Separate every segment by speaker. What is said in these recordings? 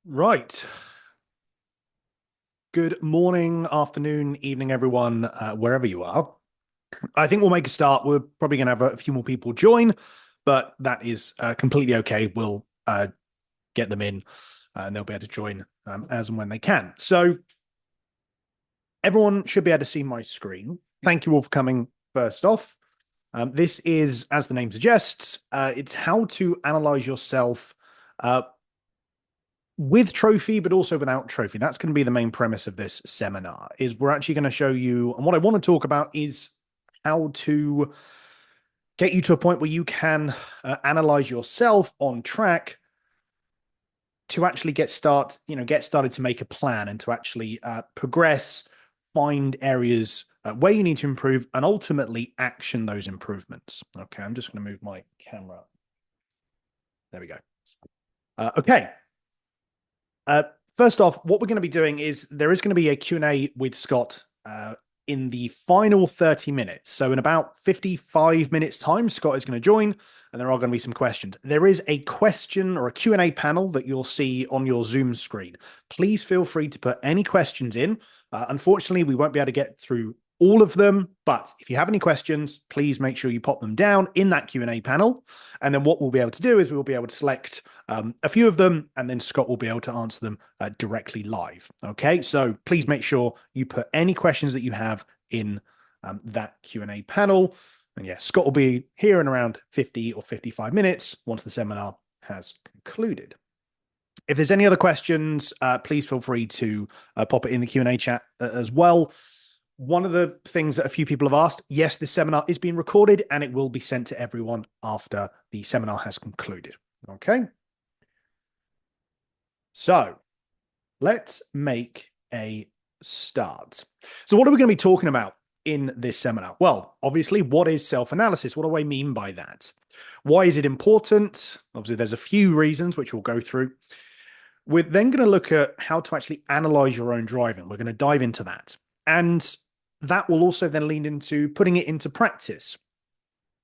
Speaker 1: Right. Good morning, afternoon, evening, everyone, wherever you are. I think we'll make a start. We're probably going to have a few more people join, but that is completely okay. We'll get them in and they'll be able to join as and when they can. So, everyone should be able to see my screen. Thank you all for coming first off. This is, as the name suggests, it's how to analyze yourself uh, with trophy, but also without trophy. That's going to be the main premise of this seminar. Is we're actually going to show you, and what I want to talk about is how to get you to a point where you can analyze yourself on track to actually get started to make a plan and to actually progress, find areas where you need to improve, and ultimately action those improvements. Okay, I'm just going to move my camera. There we go. Okay, Uh, first off, what we're going to be doing is there is going to be a Q&A with Scott in the final 30 minutes. So in about 55 minutes time, Scott is going to join and there are going to be some questions. There is a question or a Q&A panel that you'll see on your Zoom screen. Please feel free to put any questions in. Unfortunately, we won't be able to get through all of them, but if you have any questions, please make sure you pop them down in that Q&A panel. And then what we'll be able to do is we'll be able to select a few of them, and then Scott will be able to answer them directly live. Okay, so please make sure you put any questions that you have in that Q&A panel. And yeah, Scott will be here in around 50 or 55 minutes once the seminar has concluded. If there's any other questions, please feel free to pop it in the Q&A chat as well. One of the things that a few people have asked, yes, this seminar is being recorded and it will be sent to everyone after the seminar has concluded. Okay. So let's make a start. So, what are we going to be talking about in this seminar? Well, obviously, what is self-analysis? What do I mean by that? Why is it important? Obviously, there's a few reasons which we'll go through. We're then going to look at how to actually analyze your own driving. We're going to dive into that. And that will also then lead into putting it into practice.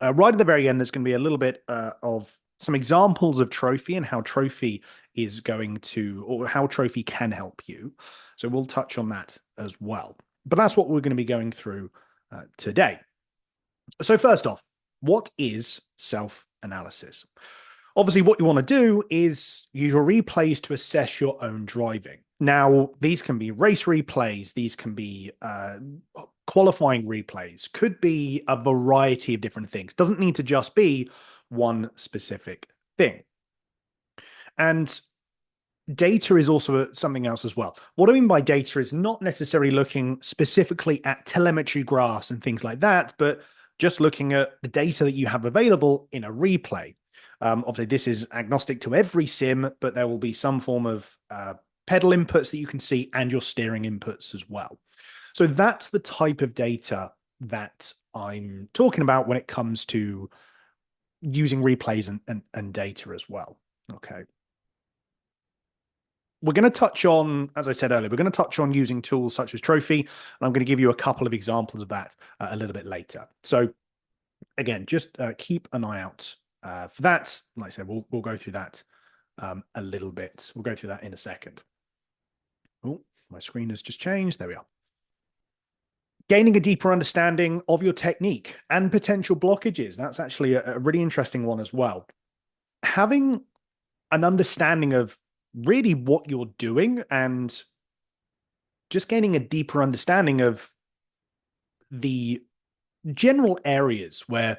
Speaker 1: Right at the very end, there's going to be a little bit of some examples of trophy and how trophy is going to, or how trophy can help you. So we'll touch on that as well. But that's what we're going to be going through today. So, first off, what is self analysis? Obviously, what you want to do is use your replays to assess your own driving. Now, these can be race replays, these can be qualifying replays, could be a variety of different things. Doesn't need to just be one specific thing. And data is also something else as well. What I mean by data is not necessarily looking specifically at telemetry graphs and things like that, but just looking at the data that you have available in a replay. Obviously, this is agnostic to every sim, but there will be some form of pedal inputs that you can see and your steering inputs as well. So that's the type of data that I'm talking about when it comes to using replays and data as well. Okay. We're going to touch on, as I said earlier, we're going to touch on using tools such as Trophy, and I'm going to give you a couple of examples of that a little bit later. So again, just keep an eye out for that. Like I said, we'll go through that a little bit. We'll go through that in a second. Oh, my screen has just changed. There we are. Gaining a deeper understanding of your technique and potential blockages. That's actually a really interesting one as well. Having an understanding of really what you're doing and just gaining a deeper understanding of the general areas where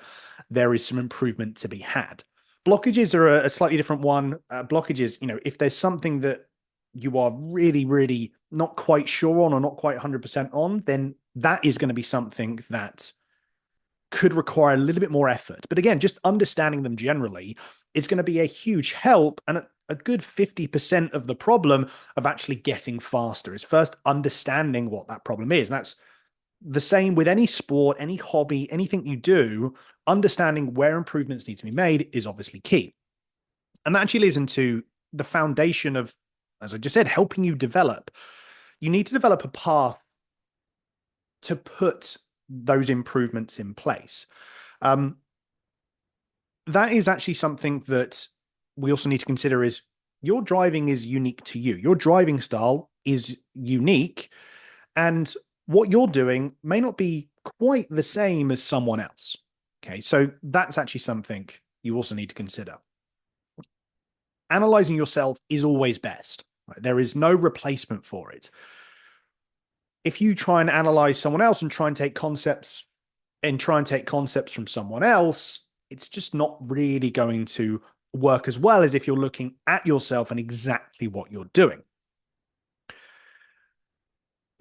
Speaker 1: there is some improvement to be had. Blockages are a slightly different one. Blockages, if there's something that you are really, really not quite sure on or not quite 100% on, then that is going to be something that could require a little bit more effort. But again, just understanding them generally is going to be a huge help, and a good 50% of the problem of actually getting faster is first understanding what that problem is. And that's the same with any sport, any hobby, anything you do. Understanding where improvements need to be made is obviously key. And that actually leads into the foundation of, as I just said, helping you develop. You need to develop a path to put those improvements in place. That is actually something that we also need to consider is your driving is unique to you. Your driving style is unique, and what you're doing may not be quite the same as someone else. Okay, so that's actually something you also need to consider. Analyzing yourself is always best. Right? There is no replacement for it. If you try and analyze someone else and try and take concepts from someone else, it's just not really going to work as well as if you're looking at yourself and exactly what you're doing.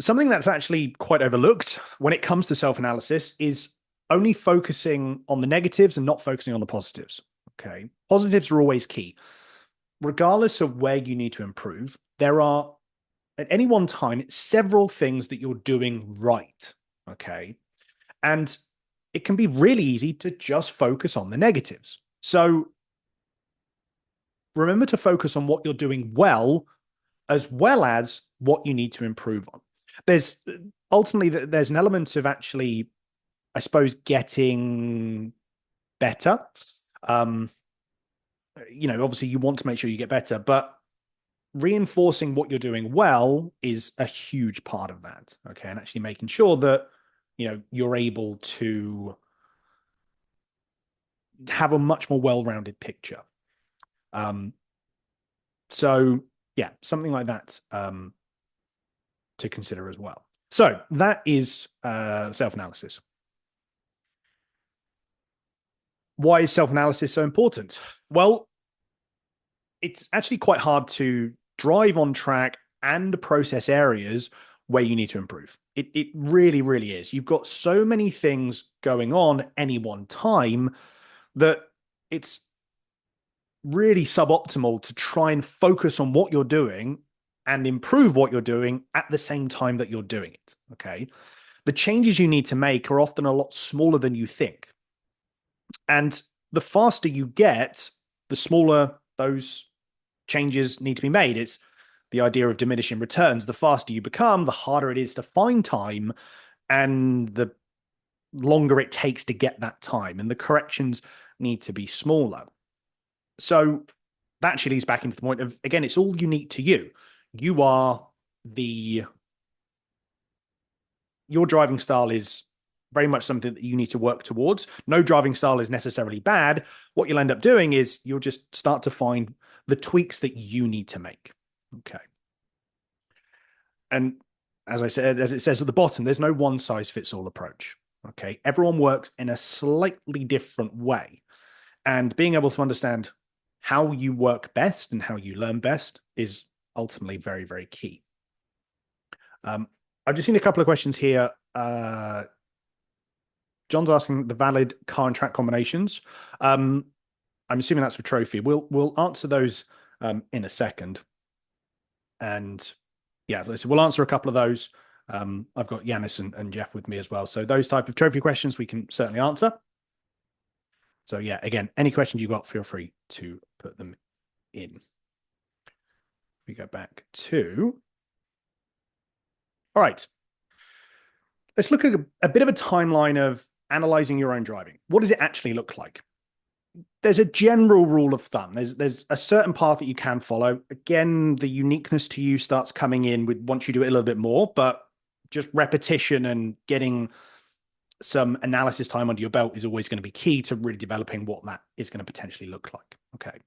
Speaker 1: Something that's actually quite overlooked when it comes to self analysis is only focusing on the negatives and not focusing on the positives. Okay. Positives are always key. Regardless of where you need to improve, there are at any one time several things that you're doing right. Okay. And it can be really easy to just focus on the negatives. So remember to focus on what you're doing well as what you need to improve on. There's ultimately there's an element of actually, I suppose, getting better. Um, Obviously you want to make sure you get better, but reinforcing what you're doing well is a huge part of that. Okay. And actually making sure that, you're able to have a much more well-rounded picture. Um, so yeah, something like that to consider as well. So that is self-analysis. Why is self-analysis so important? Well, it's actually quite hard to drive on track and process areas where you need to improve. It really, really is. You've got so many things going on at any one time that it's really suboptimal to try and focus on what you're doing and improve what you're doing at the same time that you're doing it. Okay. The changes you need to make are often a lot smaller than you think. And the faster you get, the smaller those changes need to be made. It's the idea of diminishing returns. The faster you become, the harder it is to find time and the longer it takes to get that time. And the corrections need to be smaller. So that actually leads back into the point of, again, it's all unique to you. You are your driving style is very much something that you need to work towards. No driving style is necessarily bad. What you'll end up doing is you'll just start to find the tweaks that you need to make. Okay. And as I said, as it says at the bottom, there's no one size fits all approach. Okay. Everyone works in a slightly different way. And being able to understand how you work best and how you learn best is ultimately very, very key. I've just seen a couple of questions here. John's asking the valid car and track combinations. I'm assuming that's for trophy. We'll answer those in a second. And yeah, so we'll answer a couple of those. I've got Yanis and Jeff with me as well. So those type of trophy questions we can certainly answer. So yeah, again, any questions you've got, feel free to put them in. We go back to. All right. Let's look at a bit of a timeline of analyzing your own driving. What does it actually look like? There's a general rule of thumb. There's a certain path that you can follow. Again, the uniqueness to you starts coming in with once you do it a little bit more, but just repetition and getting some analysis time under your belt is always going to be key to really developing what that is going to potentially look like. Okay.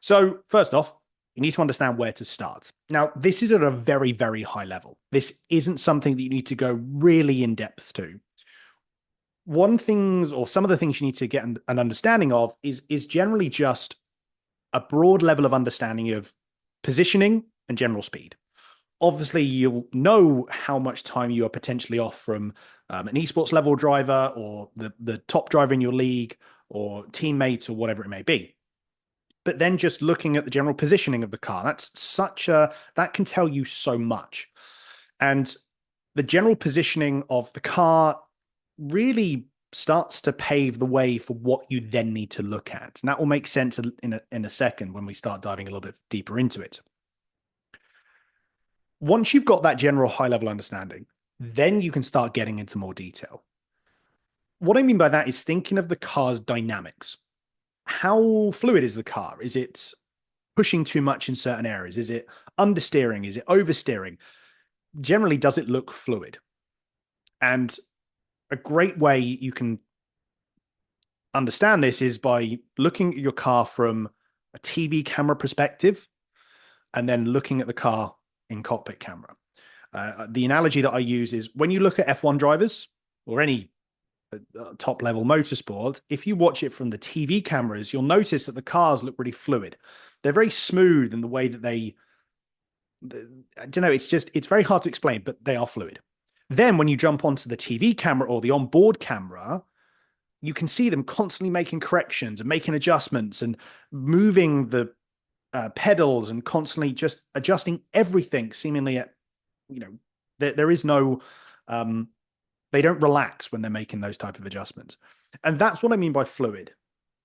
Speaker 1: So first off, you need to understand where to start. Now, this is at a very, very high level. This isn't something that you need to go really in depth to. Some of the things you need to get an understanding of is generally just a broad level of understanding of positioning and general speed. Obviously, you'll know how much time you are potentially off from an esports level driver or the top driver in your league or teammate or whatever it may be. But then just looking at the general positioning of the car, that can tell you so much. And the general positioning of the car really starts to pave the way for what you then need to look at. And that will make sense in a second when we start diving a little bit deeper into it. Once you've got that general high level understanding, then you can start getting into more detail. What I mean by that is thinking of the car's dynamics. How fluid is the car? Is it pushing too much in certain areas? Is it understeering? Is it oversteering? Generally, does it look fluid? And a great way you can understand this is by looking at your car from a TV camera perspective and then looking at the car in cockpit camera. The analogy that I use is when you look at F1 drivers or any top level motorsport, if you watch it from the TV cameras, you'll notice that the cars look really fluid. They're very smooth in the way that I don't know, it's very hard to explain, but they are fluid. Then when you jump onto the TV camera or the onboard camera, you can see them constantly making corrections and making adjustments and moving the pedals and constantly just adjusting everything seemingly at, there is no, they don't relax when they're making those type of adjustments. And that's what I mean by fluid.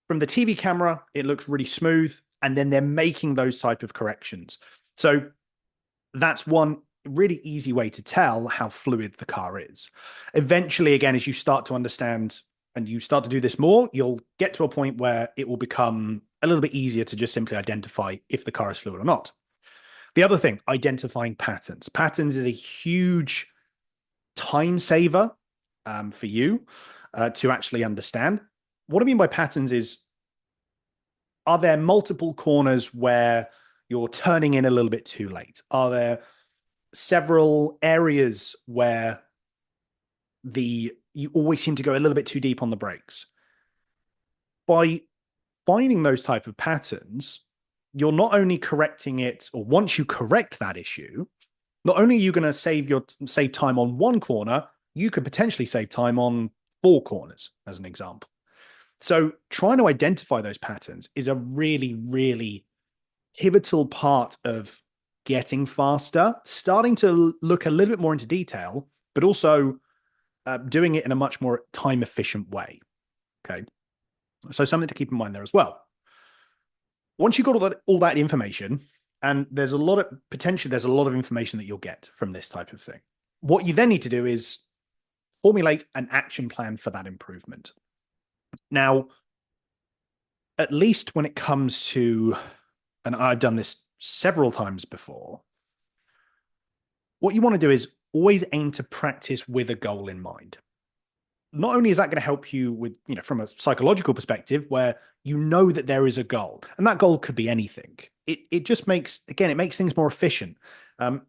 Speaker 1: From the TV camera, it looks really smooth, and then they're making those type of corrections. So that's one really easy way to tell how fluid the car is. Eventually, again, as you start to understand and you start to do this more, you'll get to a point where it will become a little bit easier to just simply identify if the car is fluid or not. The other thing, identifying patterns. Patterns is a huge time saver for you to actually understand. What I mean by patterns is, are there multiple corners where you're turning in a little bit too late? Are there several areas where you always seem to go a little bit too deep on the brakes? By finding those type of patterns, you're not only correcting it, or once you correct that issue, not only are you going to save time on one corner, you could potentially save time on 4 corners, as an example. So trying to identify those patterns is a really, really pivotal part of getting faster, starting to look a little bit more into detail, but also doing it in a much more time efficient way. Okay. So something to keep in mind there as well. Once you've got all that information, and there's a lot of information that you'll get from this type of thing. What you then need to do is formulate an action plan for that improvement. Now, at least when it comes to, and I've done this several times before, what you want to do is always aim to practice with a goal in mind. Not only is that going to help you with, from a psychological perspective, where you know that there is a goal, and that goal could be anything. It just makes things more efficient.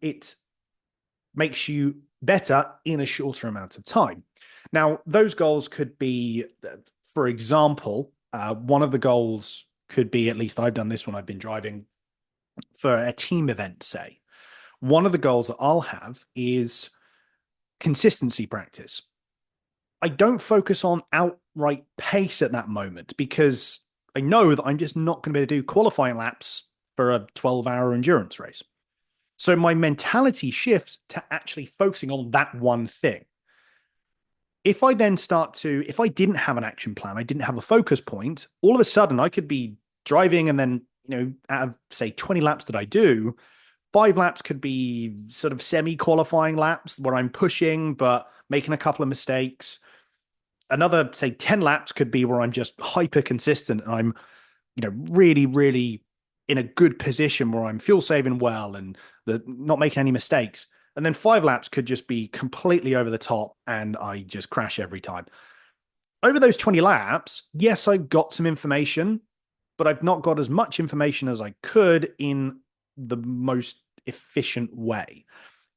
Speaker 1: It makes you better in a shorter amount of time. Now, those goals could be, for example, one of the goals could be, at least I've done this when I've been driving for a team event, say. One of the goals that I'll have is consistency practice. I don't focus on outright pace at that moment because I know that I'm just not going to be able to do qualifying laps for a 12-hour endurance race. So my mentality shifts to actually focusing on that one thing. If I didn't have an action plan, I didn't have a focus point, all of a sudden I could be driving and then, out of say 20 laps that I do, 5 laps could be sort of semi-qualifying laps where I'm pushing, but making a couple of mistakes. Another, say, 10 laps could be where I'm just hyper consistent and I'm, really, really in a good position where I'm fuel saving well and not making any mistakes. And then 5 laps could just be completely over the top and I just crash every time. Over those 20 laps, yes, I got some information, but I've not got as much information as I could in the most efficient way.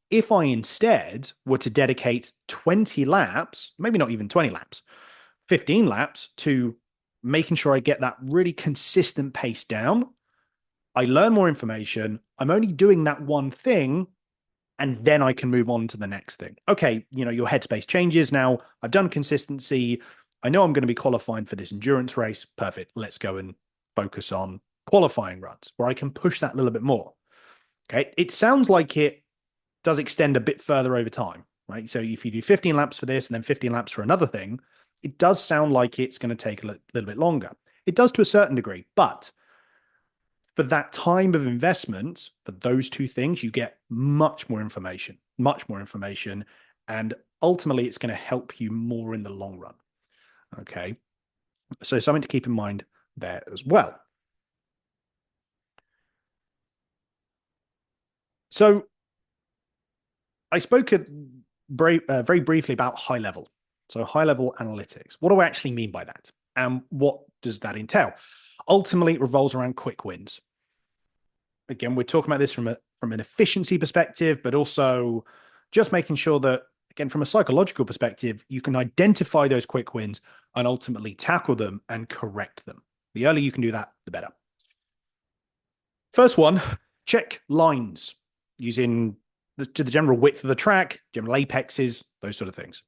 Speaker 1: If I instead were to dedicate 20 laps, maybe not even 20 laps, 15 laps to making sure I get that really consistent pace down, I learn more information, I'm only doing that one thing, and then I can move on to the next thing. Okay, your headspace changes now. I've done consistency. I know I'm going to be qualifying for this endurance race. Perfect. Let's go and focus on qualifying runs where I can push that a little bit more. Okay. It sounds like it does extend a bit further over time, right? So if you do 15 laps for this and then 15 laps for another thing, it does sound like it's going to take a little bit longer. It does to a certain degree, but for that time of investment, for those two things, you get much more information, and ultimately it's going to help you more in the long run. Okay. So something to keep in mind there as well. So I spoke very briefly about high level. So high level analytics. What do I actually mean by that? And what does that entail? Ultimately, it revolves around quick wins. Again, we're talking about this from an efficiency perspective, but also just making sure that, again, from a psychological perspective, you can identify those quick wins and ultimately tackle them and correct them. The earlier you can do that, the better. First one, check lines using to the general width of the track, general apexes, those sort of things.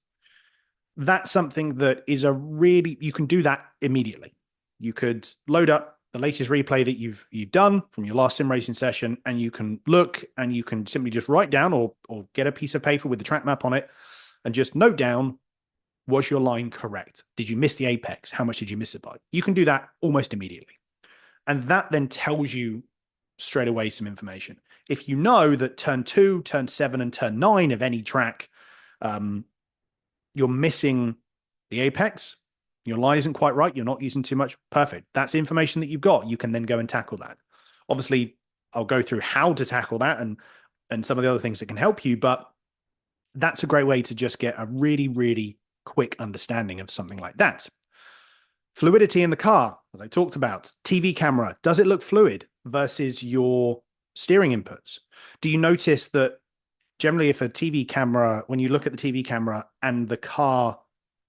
Speaker 1: That's something that is you can do that immediately. You could load up the latest replay that you've done from your last sim racing session, and you can look and you can simply just write down or get a piece of paper with the track map on it and just note down, was your line correct? Did you miss the apex? How much did you miss it by? You can do that almost immediately. And that then tells you straight away some information. If you know that turn 2, turn 7, and turn 9 of any track, you're missing the apex, your line isn't quite right, you're not using too much, perfect. That's information that you've got. You can then go and tackle that. Obviously, I'll go through how to tackle that and some of the other things that can help you, but that's a great way to just get a really, really quick understanding of something like that. Fluidity in the car, as I talked about. TV camera, does it look fluid versus your steering inputs? Do you notice that generally if a TV camera, when you look at the TV camera and the car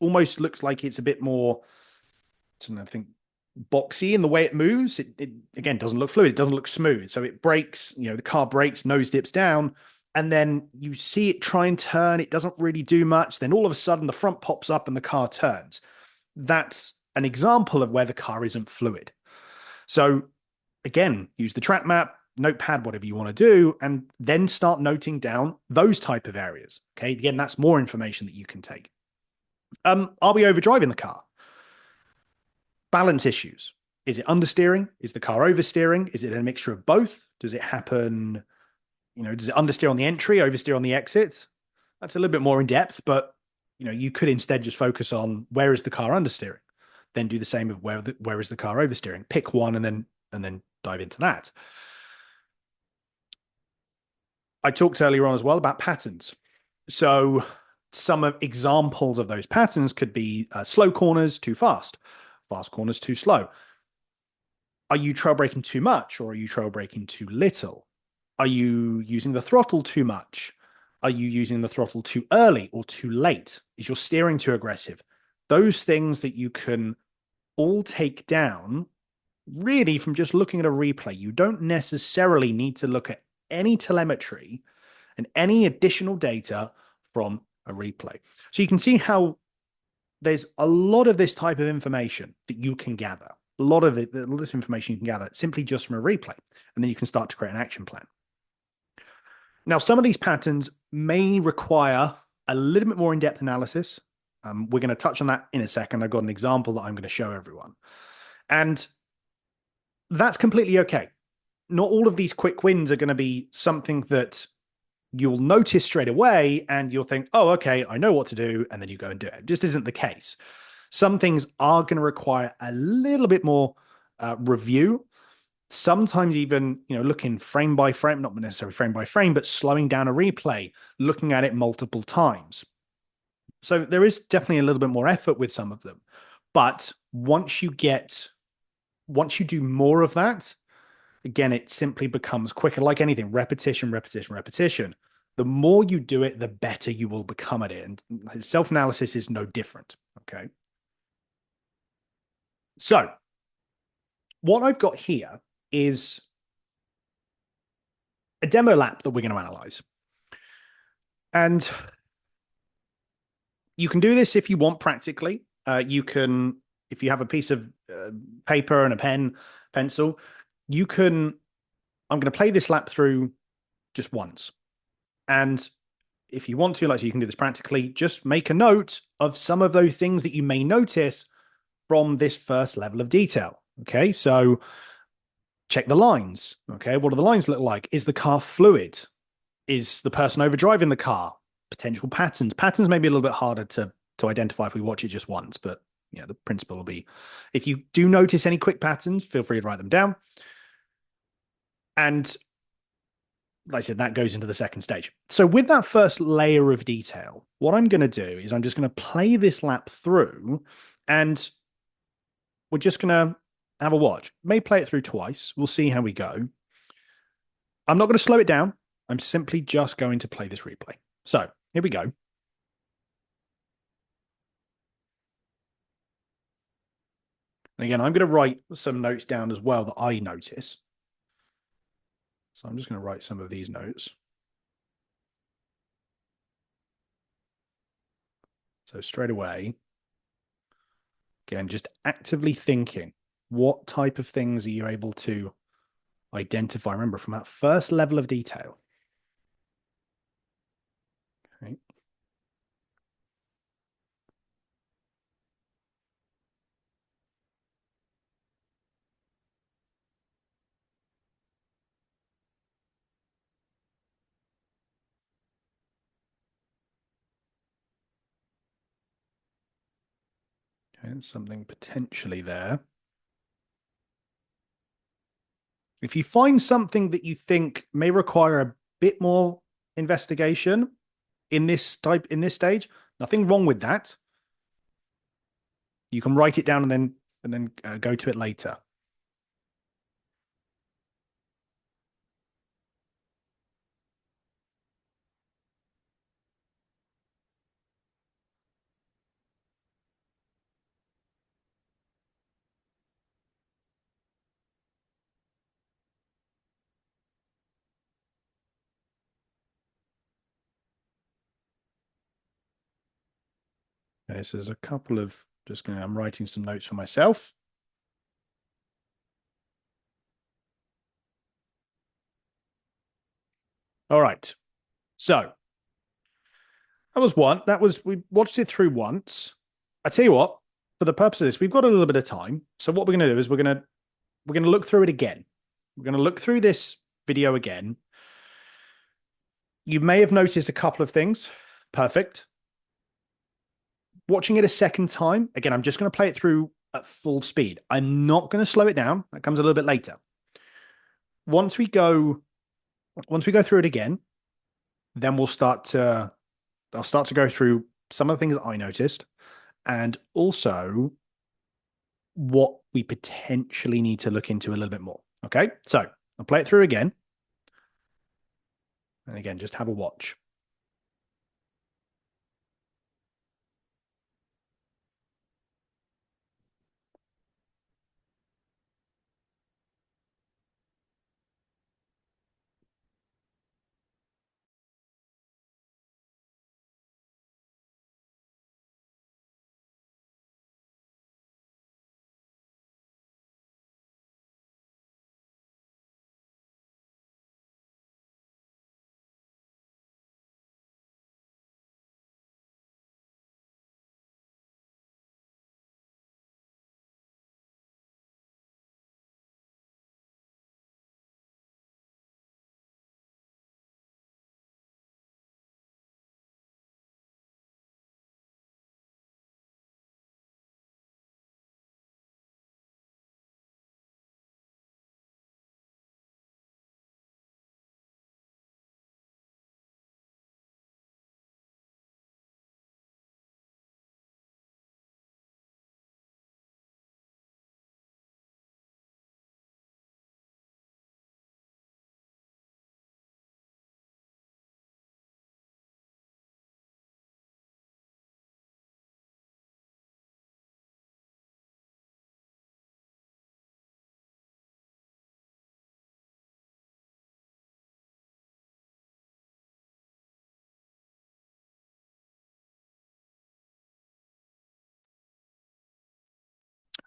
Speaker 1: almost looks like it's a bit more, I think, boxy in the way it moves, it again doesn't look fluid, it doesn't look smooth. So it brakes, the car brakes, nose dips down, and then you see it try and turn, it doesn't really do much. Then all of a sudden the front pops up and the car turns. That's an example of where the car isn't fluid. So again, use the track map, notepad, whatever you want to do, and then start noting down those type of areas. Okay. Again, that's more information that you can take. Are we overdriving the car? Balance issues. Is it understeering? Is the car oversteering? Is it a mixture of both? Does it happen, does it understeer on the entry, oversteer on the exit? That's a little bit more in depth, but you could instead just focus on where is the car understeering, then do the same with where is the car oversteering. Pick one and then dive into that. I talked earlier on as well about patterns. So some of examples of those patterns could be slow corners too fast, fast corners too slow. Are you trail braking too much or are you trail braking too little? Are you using the throttle too much? Are you using the throttle too early or too late? Is your steering too aggressive? Those things that you can all take down really from just looking at a replay. You don't necessarily need to look at any telemetry and any additional data from a replay. So you can see how there's a lot of this type of information that you can gather. A lot of this information you can gather simply just from a replay. And then you can start to create an action plan. Now, some of these patterns may require a little bit more in-depth analysis. We're going to touch on that in a second. I've got an example that I'm going to show everyone. And that's completely okay. Not all of these quick wins are going to be something that you'll notice straight away and you'll think, oh, okay, I know what to do. And then you go and do it. It just isn't the case. Some things are going to require a little bit more review. Sometimes even, looking frame by frame, not necessarily frame by frame, but slowing down a replay, looking at it multiple times. So there is definitely a little bit more effort with some of them. But once you do more of that, again, it simply becomes quicker. Like anything, repetition, repetition, repetition. The more you do it, the better you will become at it. And self-analysis is no different. Okay. So what I've got here is a demo lap that we're going to analyze. And you can do this if you want practically. You can, if you have a piece of paper and a pen, pencil, I'm going to play this lap through just once. And if you want to, so you can do this practically, just make a note of some of those things that you may notice from this first level of detail. Okay, so check the lines. Okay, what do the lines look like? Is the car fluid? Is the person overdriving the car? Potential patterns. Patterns may be a little bit harder to identify if we watch it just once, but the principle will be, if you do notice any quick patterns, feel free to write them down. And like I said, that goes into the second stage. So with that first layer of detail, what I'm going to do is I'm just going to play this lap through, and we're just going to have a watch. May play it through twice. We'll see how we go. I'm not going to slow it down. I'm simply just going to play this replay. So here we go. And again, I'm going to write some notes down as well that I notice. So I'm just going to write some of these notes. So straight away, again, just actively thinking, what type of things are you able to identify? Remember, from that first level of detail. Okay. Okay, something potentially there. If you find something that you think may require a bit more investigation in this stage, nothing wrong with that. You can write it down and then go to it later. Okay, so there's a couple of I'm writing some notes for myself. All right. So that was one. We watched it through once. I tell you what, for the purpose of this, we've got a little bit of time. So what we're going to do is we're going to look through it again. We're going to look through this video again. You may have noticed a couple of things. Perfect. Watching it a second time, again, I'm just going to play it through at full speed. I'm not going to slow it down. That comes a little bit later. Once we go through it again, then I'll start to go through some of the things that I noticed, and also what we potentially need to look into a little bit more. Okay, so I'll play it through again. And again, just have a watch.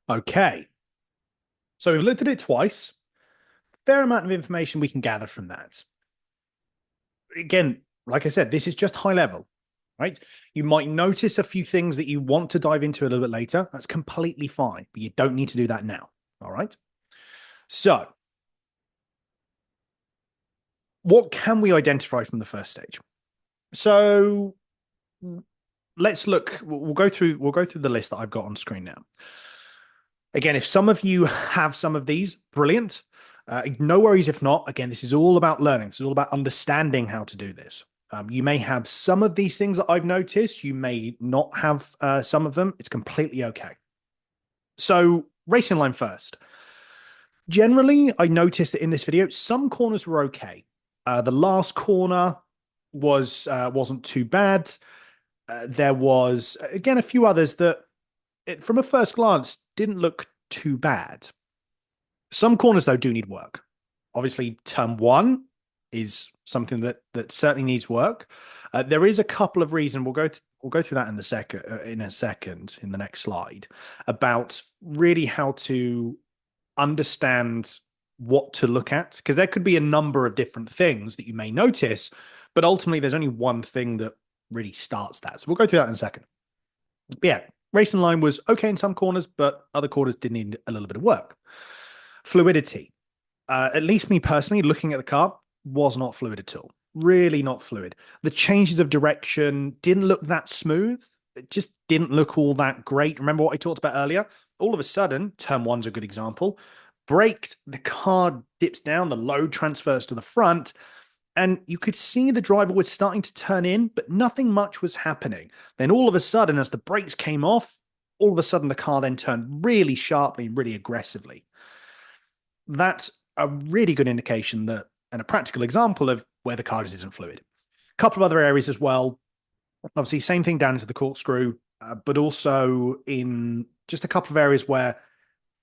Speaker 1: Okay. So we've looked at it twice. Fair amount of information we can gather from that. Again, like I said, this is just high level, right? You might notice a few things that you want to dive into a little bit later. That's completely fine, but you don't need to do that now. All right. So, what can we identify from the first stage? So, let's look. We'll go through the list that I've got on screen now. Again, if some of you have some of these, brilliant. No worries if not. Again, this is all about learning. This is all about understanding how to do this. You may have some of these things that I've noticed. You may not have some of them. It's completely okay. So, racing line first. Generally, I noticed that in this video, some corners were okay. The last corner wasn't too bad. There was again a few others that, from a first glance, didn't look too bad. Some corners though do need work. Obviously, turn one is something that certainly needs work. There is a couple of reasons we'll go through that in a second in the next slide about really how to understand what to look at, because there could be a number of different things that you may notice, but ultimately there's only one thing that really starts that. So we'll go through that in a second. But yeah, racing line was okay in some corners, but other corners did need a little bit of work. Fluidity. At least me personally, looking at the car, was not fluid at all. Really not fluid. The changes of direction didn't look that smooth. It just didn't look all that great. Remember what I talked about earlier? All of a sudden, turn one's a good example. Braked, the car dips down, the load transfers to the front, and you could see the driver was starting to turn in, but nothing much was happening. Then all of a sudden, as the brakes came off, all of a sudden the car then turned really sharply, really aggressively. That's a really good indication that, and a practical example of where the car just isn't fluid. A couple of other areas as well. Obviously, same thing down into the corkscrew, but also in just a couple of areas where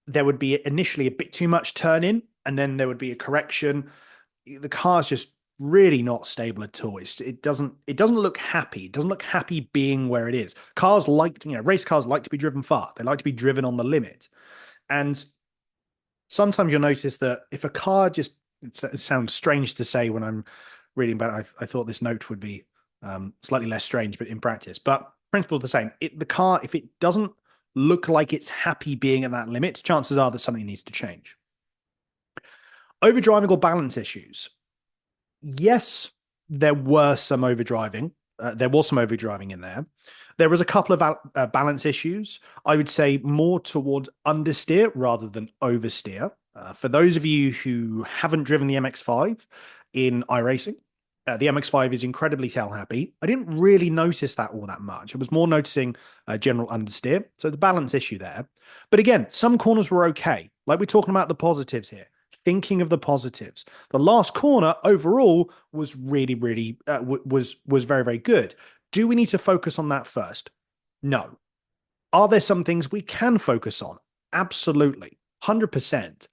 Speaker 1: there would be initially a bit too much turn in, and then there would be a correction. The car's just really not stable at all. It doesn't look happy. It doesn't look happy being where it is. Cars like, race cars like to be driven far. They like to be driven on the limit. And sometimes you'll notice that if a car just, it sounds strange to say when I'm reading about it, I thought this note would be slightly less strange, but in practice. But principle the same. The car, if it doesn't look like it's happy being at that limit, chances are that something needs to change. Overdriving or balance issues. Yes, there were some overdriving. There was some overdriving in there. There was a couple of balance issues. I would say more towards understeer rather than oversteer. For those of you who haven't driven the MX-5 in iRacing, the MX-5 is incredibly tail happy. I didn't really notice that all that much. I was more noticing general understeer. So the balance issue there. But again, some corners were okay. Like we're talking about the positives here. Thinking of the positives. The last corner overall was really, really was very, very good. Do we need to focus on that first? No. Are there some things we can focus on? Absolutely, 100%.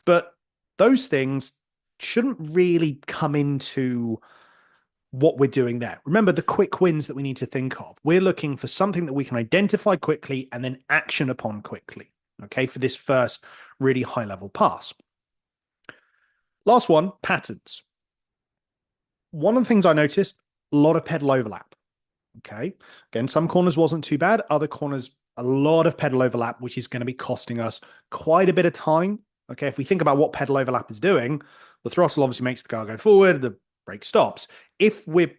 Speaker 1: But those things shouldn't really come into what we're doing there. Remember the quick wins that we need to think of. We're looking for something that we can identify quickly and then action upon quickly, okay, for this first really high level pass. Last one, patterns. One of the things I noticed, a lot of pedal overlap. Okay. Again, some corners wasn't too bad. Other corners, a lot of pedal overlap, which is going to be costing us quite a bit of time. Okay. If we think about what pedal overlap is doing, the throttle obviously makes the car go forward, the brake stops. If we're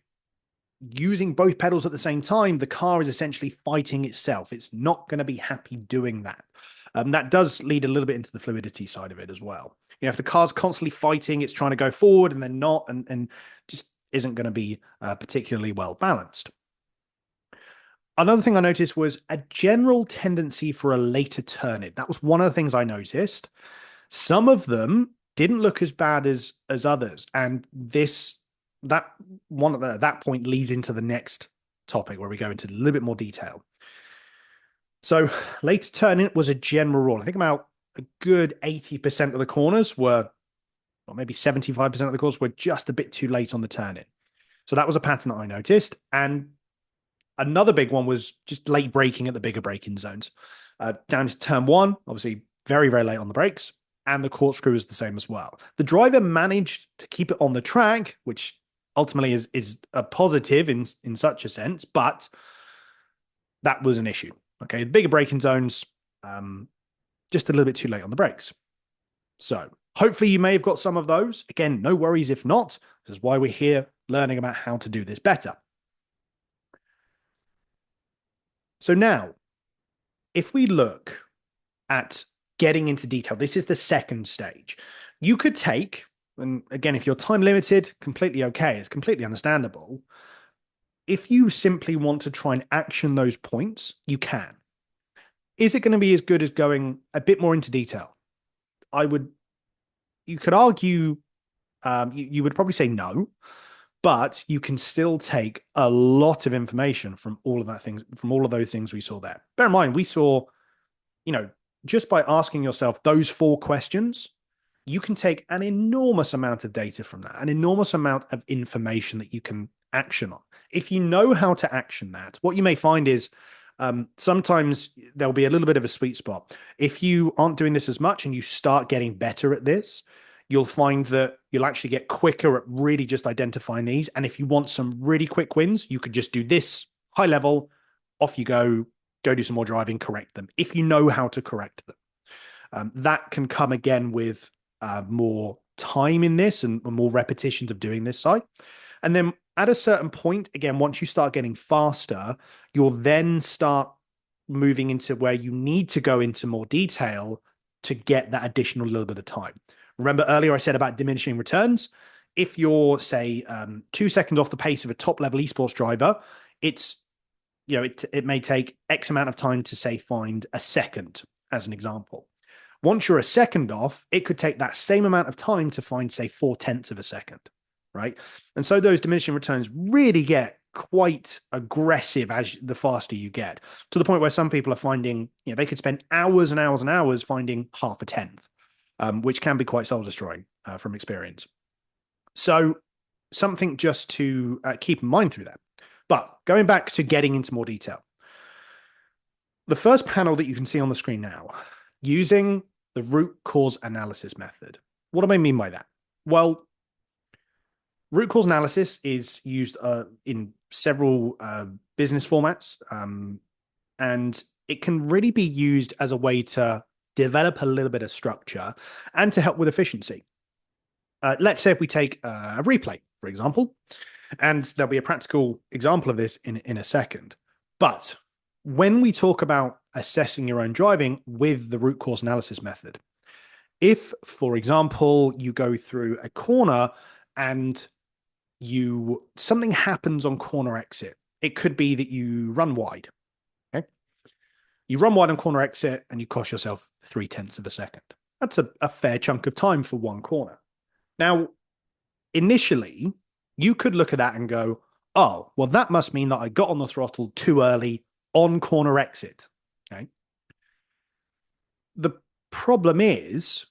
Speaker 1: using both pedals at the same time, the car is essentially fighting itself. It's not going to be happy doing that. That does lead a little bit into the fluidity side of it as well. If the car's constantly fighting, it's trying to go forward and then not, and just isn't going to be particularly well balanced. Another thing I noticed was a general tendency for a later turn in. That was one of the things I noticed. Some of them didn't look as bad as others, and that point leads into the next topic where we go into a little bit more detail. So later turn in was a general rule. I think about a good 80% of the corners were, or maybe 75% of the corners were just a bit too late on the turn in. So that was a pattern that I noticed. And another big one was just late braking at the bigger braking zones. Down to turn one, obviously very, very late on the brakes. And the corkscrew is the same as well. The driver managed to keep it on the track, which ultimately is a positive in such a sense, but that was an issue. Okay, the bigger braking zones, just a little bit too late on the brakes. So hopefully you may have got some of those. Again, no worries if not. This is why we're here learning about how to do this better. So now, if we look at getting into detail. This is the second stage. You could take, and again, if you're time limited, completely okay. It's completely understandable. If you simply want to try and action those points, you can. Is it going to be as good as going a bit more into detail? I would, you could argue, you would probably say no, but you can still take a lot of information from all of that things, from all of those things we saw there. Bear in mind, we saw, you know, just by asking yourself those four questions, you can take an enormous amount of data from that, an enormous amount of information that you can action on. If you know how to action that, what you may find is sometimes there'll be a little bit of a sweet spot. If you aren't doing this as much and you start getting better at this, you'll find that you'll actually get quicker at really just identifying these. And if you want some really quick wins, you could just do this high level, off you go do some more driving, correct them if you know how to correct them. That can come again with more time in this and more repetitions of doing this side. And then at a certain point, again, once you start getting faster, you'll then start moving into where you need to go into more detail to get that additional little bit of time. Remember earlier I said about diminishing returns? If you're, say, 2 seconds off the pace of a top level esports driver, it's, you know, it may take X amount of time to, say, find a second, as an example. Once you're a second off, it could take that same amount of time to find, say, 4/10 of a second, right? And so those diminishing returns really get quite aggressive as the faster you get, to the point where some people are finding, you know, they could spend hours and hours and hours finding half a tenth, which can be quite soul destroying from experience. So something just to keep in mind through that. But going back to getting into more detail, the first panel that you can see on the screen now, using the root cause analysis method. What do I mean by that? Well, root cause analysis is used in several business formats, and it can really be used as a way to develop a little bit of structure and to help with efficiency. Let's say if we take a replay, for example, and there'll be a practical example of this in a second. But when we talk about assessing your own driving with the root cause analysis method, if, for example, you go through a corner and something happens on corner exit, it could be that you run wide. Okay, you run wide on corner exit and you cost yourself 0.3 of a second. That's a fair chunk of time for one corner. Now, initially, you could look at that and go, oh, well, that must mean that I got on the throttle too early on corner exit. Okay. The problem is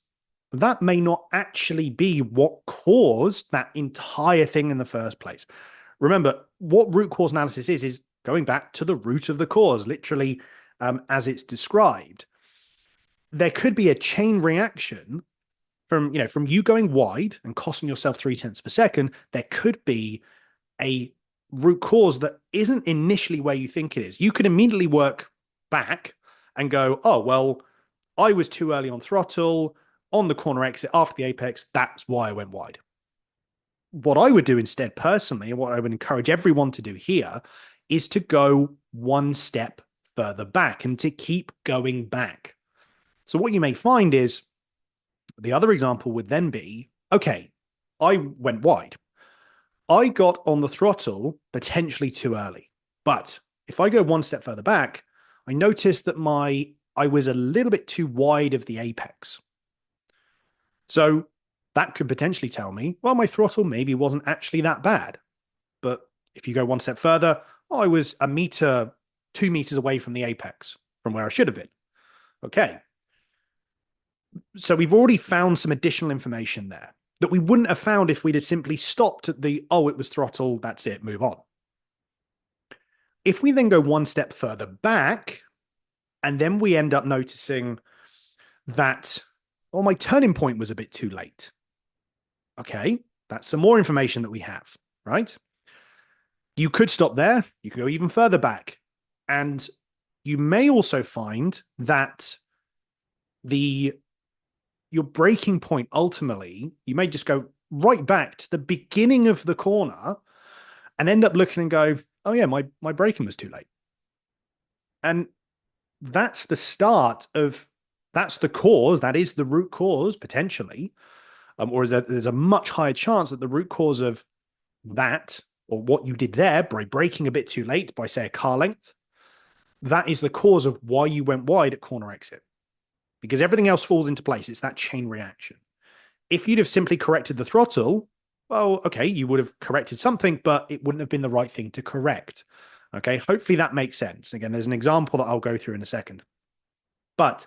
Speaker 1: that may not actually be what caused that entire thing in the first place. Remember, what root cause analysis is going back to the root of the cause, literally, as it's described. There could be a chain reaction from you going wide and costing yourself 0.3 of a second. There could be a root cause that isn't initially where you think it is. You could immediately work back and go, oh, well, I was too early on throttle on the corner exit after the apex. That's why I went wide. What I would do instead, personally, and what I would encourage everyone to do here, is to go one step further back and to keep going back. So what you may find is the other example would then be, okay, I went wide. I got on the throttle potentially too early. But if I go one step further back, I noticed that I was a little bit too wide of the apex. So that could potentially tell me, well, my throttle maybe wasn't actually that bad. But if you go one step further, I was 1 meter, 2 meters away from the apex, from where I should have been. Okay. So we've already found some additional information there that we wouldn't have found if we'd have simply stopped at it was throttle, that's it, move on. If we then go one step further back, and then we end up noticing that, my turning point was a bit too late. Okay, that's some more information that we have, right? You could stop there. You could go even further back. And you may also find that your breaking point, ultimately, you may just go right back to the beginning of the corner and end up looking and go, oh yeah, my braking was too late. And that's the start of that's the cause, that is the root cause potentially, or is that there's a much higher chance that the root cause of that, or what you did there by braking a bit too late by, say, a car length, that is the cause of why you went wide at corner exit, because everything else falls into place. It's that chain reaction. If you'd have simply corrected the throttle, well, okay, you would have corrected something, but it wouldn't have been the right thing to correct. Okay, hopefully that makes sense. Again, there's an example that I'll go through in a second. But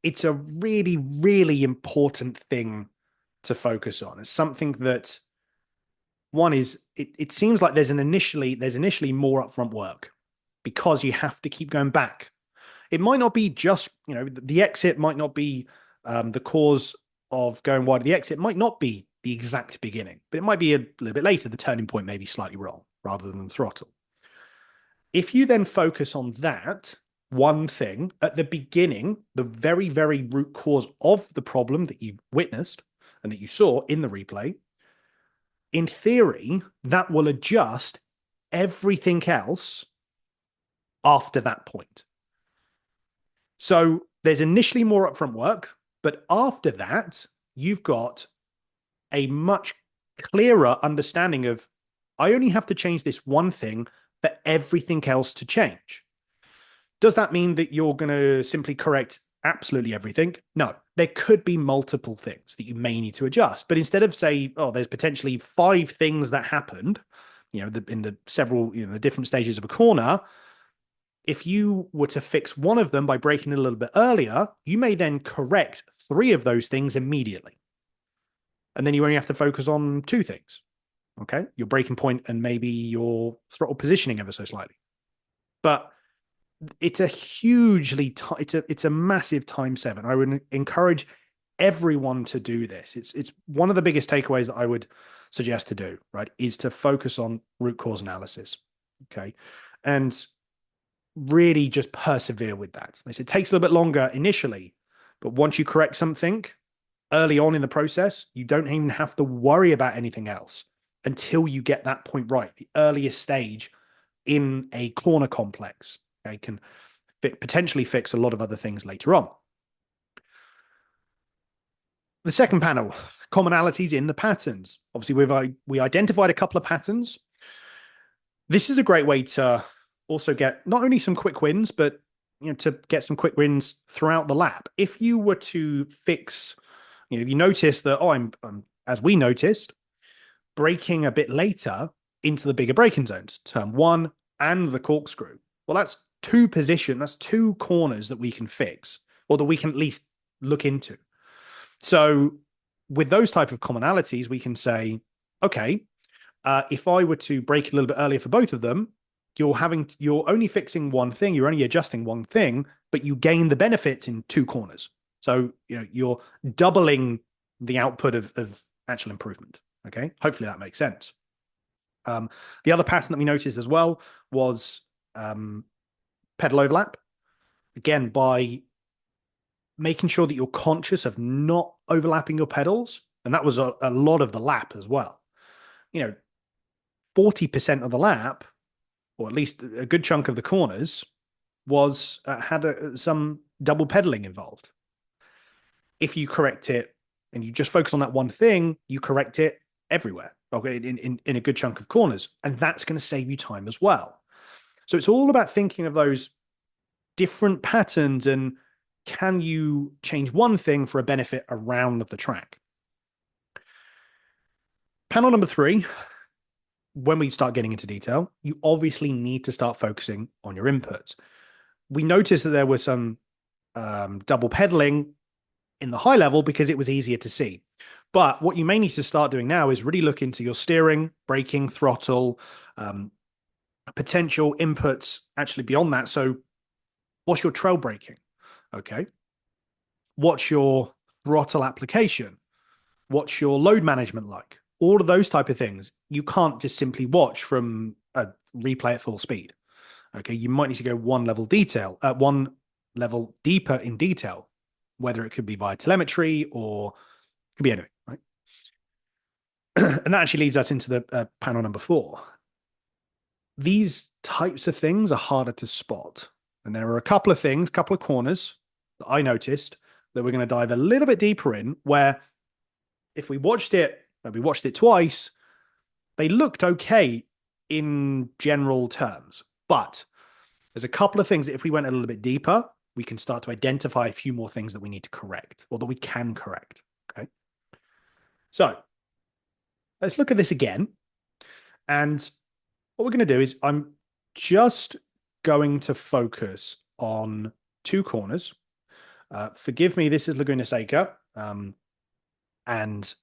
Speaker 1: it's a really, really important thing to focus on. It's something that, one is, it seems like there's initially more upfront work because you have to keep going back. It might not be just, the exit might not be the cause of going wide. The exit might not be the exact beginning, but it might be a little bit later. The turning point may be slightly wrong rather than the throttle. If you then focus on that one thing at the beginning, the very, very root cause of the problem that you witnessed and that you saw in the replay, in theory, that will adjust everything else after that point. So there's initially more upfront work, but after that, you've got a much clearer understanding of, I only have to change this one thing for everything else to change. Does that mean that you're going to simply correct absolutely everything? No, there could be multiple things that you may need to adjust. But instead of say, oh, there's potentially 5 things that happened, in the several, the different stages of a corner, if you were to fix one of them by braking it a little bit earlier, you may then correct 3 of those things immediately. And then you only have to focus on 2 things. Okay. Your braking point and maybe your throttle positioning ever so slightly. But it's it's a massive time saver. I would encourage everyone to do this. It's one of the biggest takeaways that I would suggest to do, right? Is to focus on root cause analysis. Okay. And really just persevere with that. It takes a little bit longer initially, but once you correct something early on in the process, you don't even have to worry about anything else until you get that point right. The earliest stage in a corner complex, okay, can potentially fix a lot of other things later on. The second panel, commonalities in the patterns. Obviously, we identified a couple of patterns. This is a great way to also get not only some quick wins, but to get some quick wins throughout the lap. If you were to fix, you notice that, I'm as we noticed, braking a bit later into the bigger braking zones, turn 1 and the corkscrew. Well, that's 2 corners that we can fix, or that we can at least look into. So with those type of commonalities, we can say, okay, if I were to brake a little bit earlier for both of them, you're only fixing one thing, you're only adjusting one thing, but you gain the benefits in 2 corners. So you're doubling the output of actual improvement. Okay, hopefully that makes sense. The other pattern that we noticed as well was pedal overlap. Again, by making sure that you're conscious of not overlapping your pedals, and that was a lot of the lap as well. 40% of the lap, or at least a good chunk of the corners, was had some double pedaling involved. If you correct it and you just focus on that one thing, you correct it everywhere, okay, in a good chunk of corners, and that's going to save you time as well. So it's all about thinking of those different patterns and can you change one thing for a benefit around the track. Panel number 3, when we start getting into detail, you obviously need to start focusing on your inputs. We noticed that there was some double pedaling in the high level because it was easier to see. But what you may need to start doing now is really look into your steering, braking, throttle, potential inputs actually beyond that. So what's your trail braking? Okay. What's your throttle application? What's your load management like? All of those type of things. You can't just simply watch from a replay at full speed. Okay. You might need to go one level deeper in detail, whether it could be via telemetry or it could be anything, right? And that actually leads us into the panel number 4. These types of things are harder to spot. And there are a couple of corners that I noticed that we're going to dive a little bit deeper in, where if we watched it twice, they looked okay in general terms. But there's a couple of things that if we went a little bit deeper, we can start to identify a few more things that we need to correct or that we can correct. Okay. So let's look at this again. And what we're going to do is I'm just going to focus on two corners. Forgive me, this is Laguna Seca. And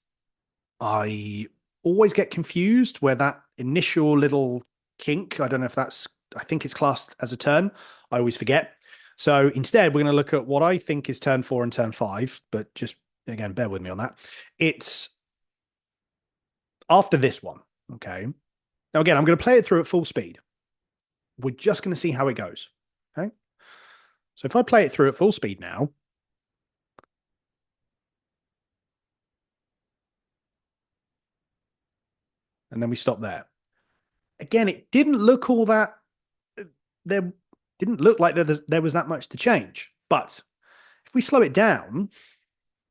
Speaker 1: I always get confused where that initial little kink, I don't know if that's, I think it's classed as a turn. I always forget. So instead, we're going to look at what I think is turn 4 and turn 5, but just again, bear with me on that. It's after this one. Okay. Now, again, I'm going to play it through at full speed. We're just going to see how it goes. Okay. So if I play it through at full speed now, and then we stop there. Again, it didn't look all that, there didn't look like there was that much to change. But if we slow it down,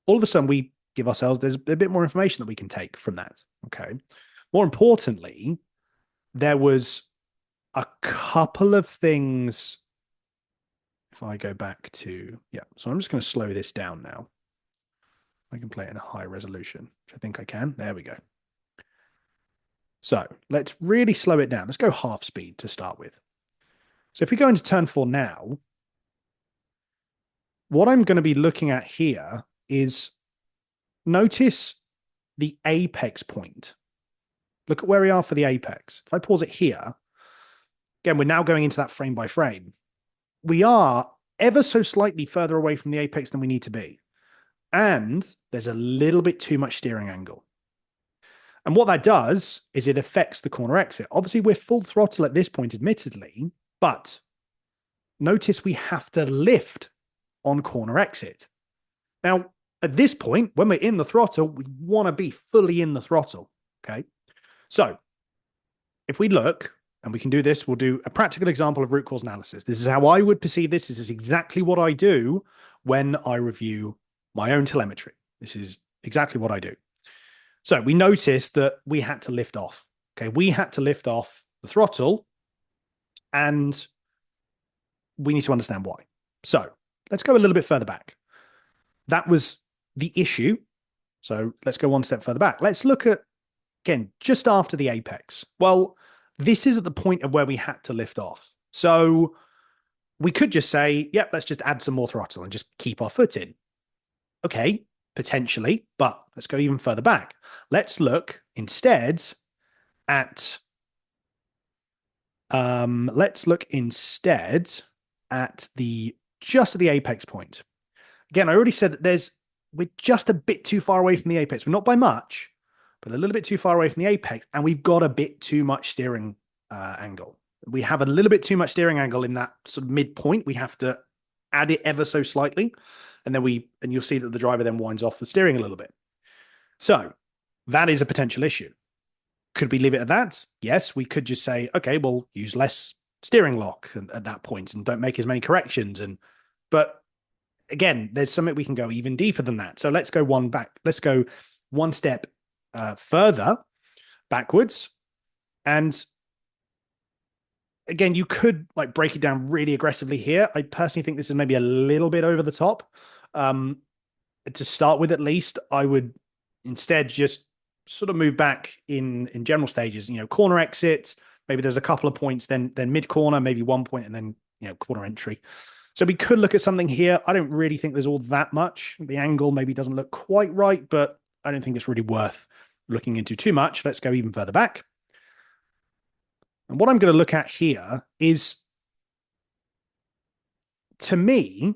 Speaker 1: all of a sudden we give ourselves, there's a bit more information that we can take from that. Okay. More importantly, there was a couple of things. If I go back to, yeah, so I'm just going to slow this down now. I can play it in a high resolution, which I think I can. There we go. So let's really slow it down. Let's go half speed to start with. So if we go into turn 4 now, what I'm going to be looking at here is notice the apex point. Look at where we are for the apex. If I pause it here, again, we're now going into that frame by frame. We are ever so slightly further away from the apex than we need to be. And there's a little bit too much steering angle. And what that does is it affects the corner exit. Obviously, we're full throttle at this point, admittedly, but notice we have to lift on corner exit. Now, at this point, when we're in the throttle, we want to be fully in the throttle, okay? So if we look, and we can do this, we'll do a practical example of root cause analysis. This is how I would perceive this. This is exactly what I do when I review my own telemetry. This is exactly what I do. So we noticed that we had to lift off. Okay, we had to lift off the throttle, and we need to understand why. So let's go a little bit further back. That was the issue. So let's go one step further back. Let's look at, again, just after the apex. Well, this is at the point of where we had to lift off. So we could just say, yep, let's just add some more throttle and just keep our foot in. Okay, potentially, but let's go even further back. Let's look instead at just at the apex point. Again, I already said that we're just a bit too far away from the apex. We're not by much, but a little bit too far away from the apex, and we've got a bit too much steering angle. We have a little bit too much steering angle in that sort of midpoint. We have to add it ever so slightly, and you'll see that the driver then winds off the steering a little bit. So that is a potential issue. Could we leave it at that? Yes, we could just say, okay, we'll use less steering lock at that point and don't make as many corrections. But again, there's something we can go even deeper than that. So let's go one step further backwards. And again, you could like break it down really aggressively here. I personally think this is maybe a little bit over the top. To start with, at least, I would instead just sort of move back in general stages. Corner exit, maybe there's a couple of points, then mid corner, maybe 1 point, and then corner entry. So we could look at something here. I don't really think there's all that much. The angle maybe doesn't look quite right, but I don't think it's really worth looking into too much. Let's go even further back. And what I'm going to look at here is, to me,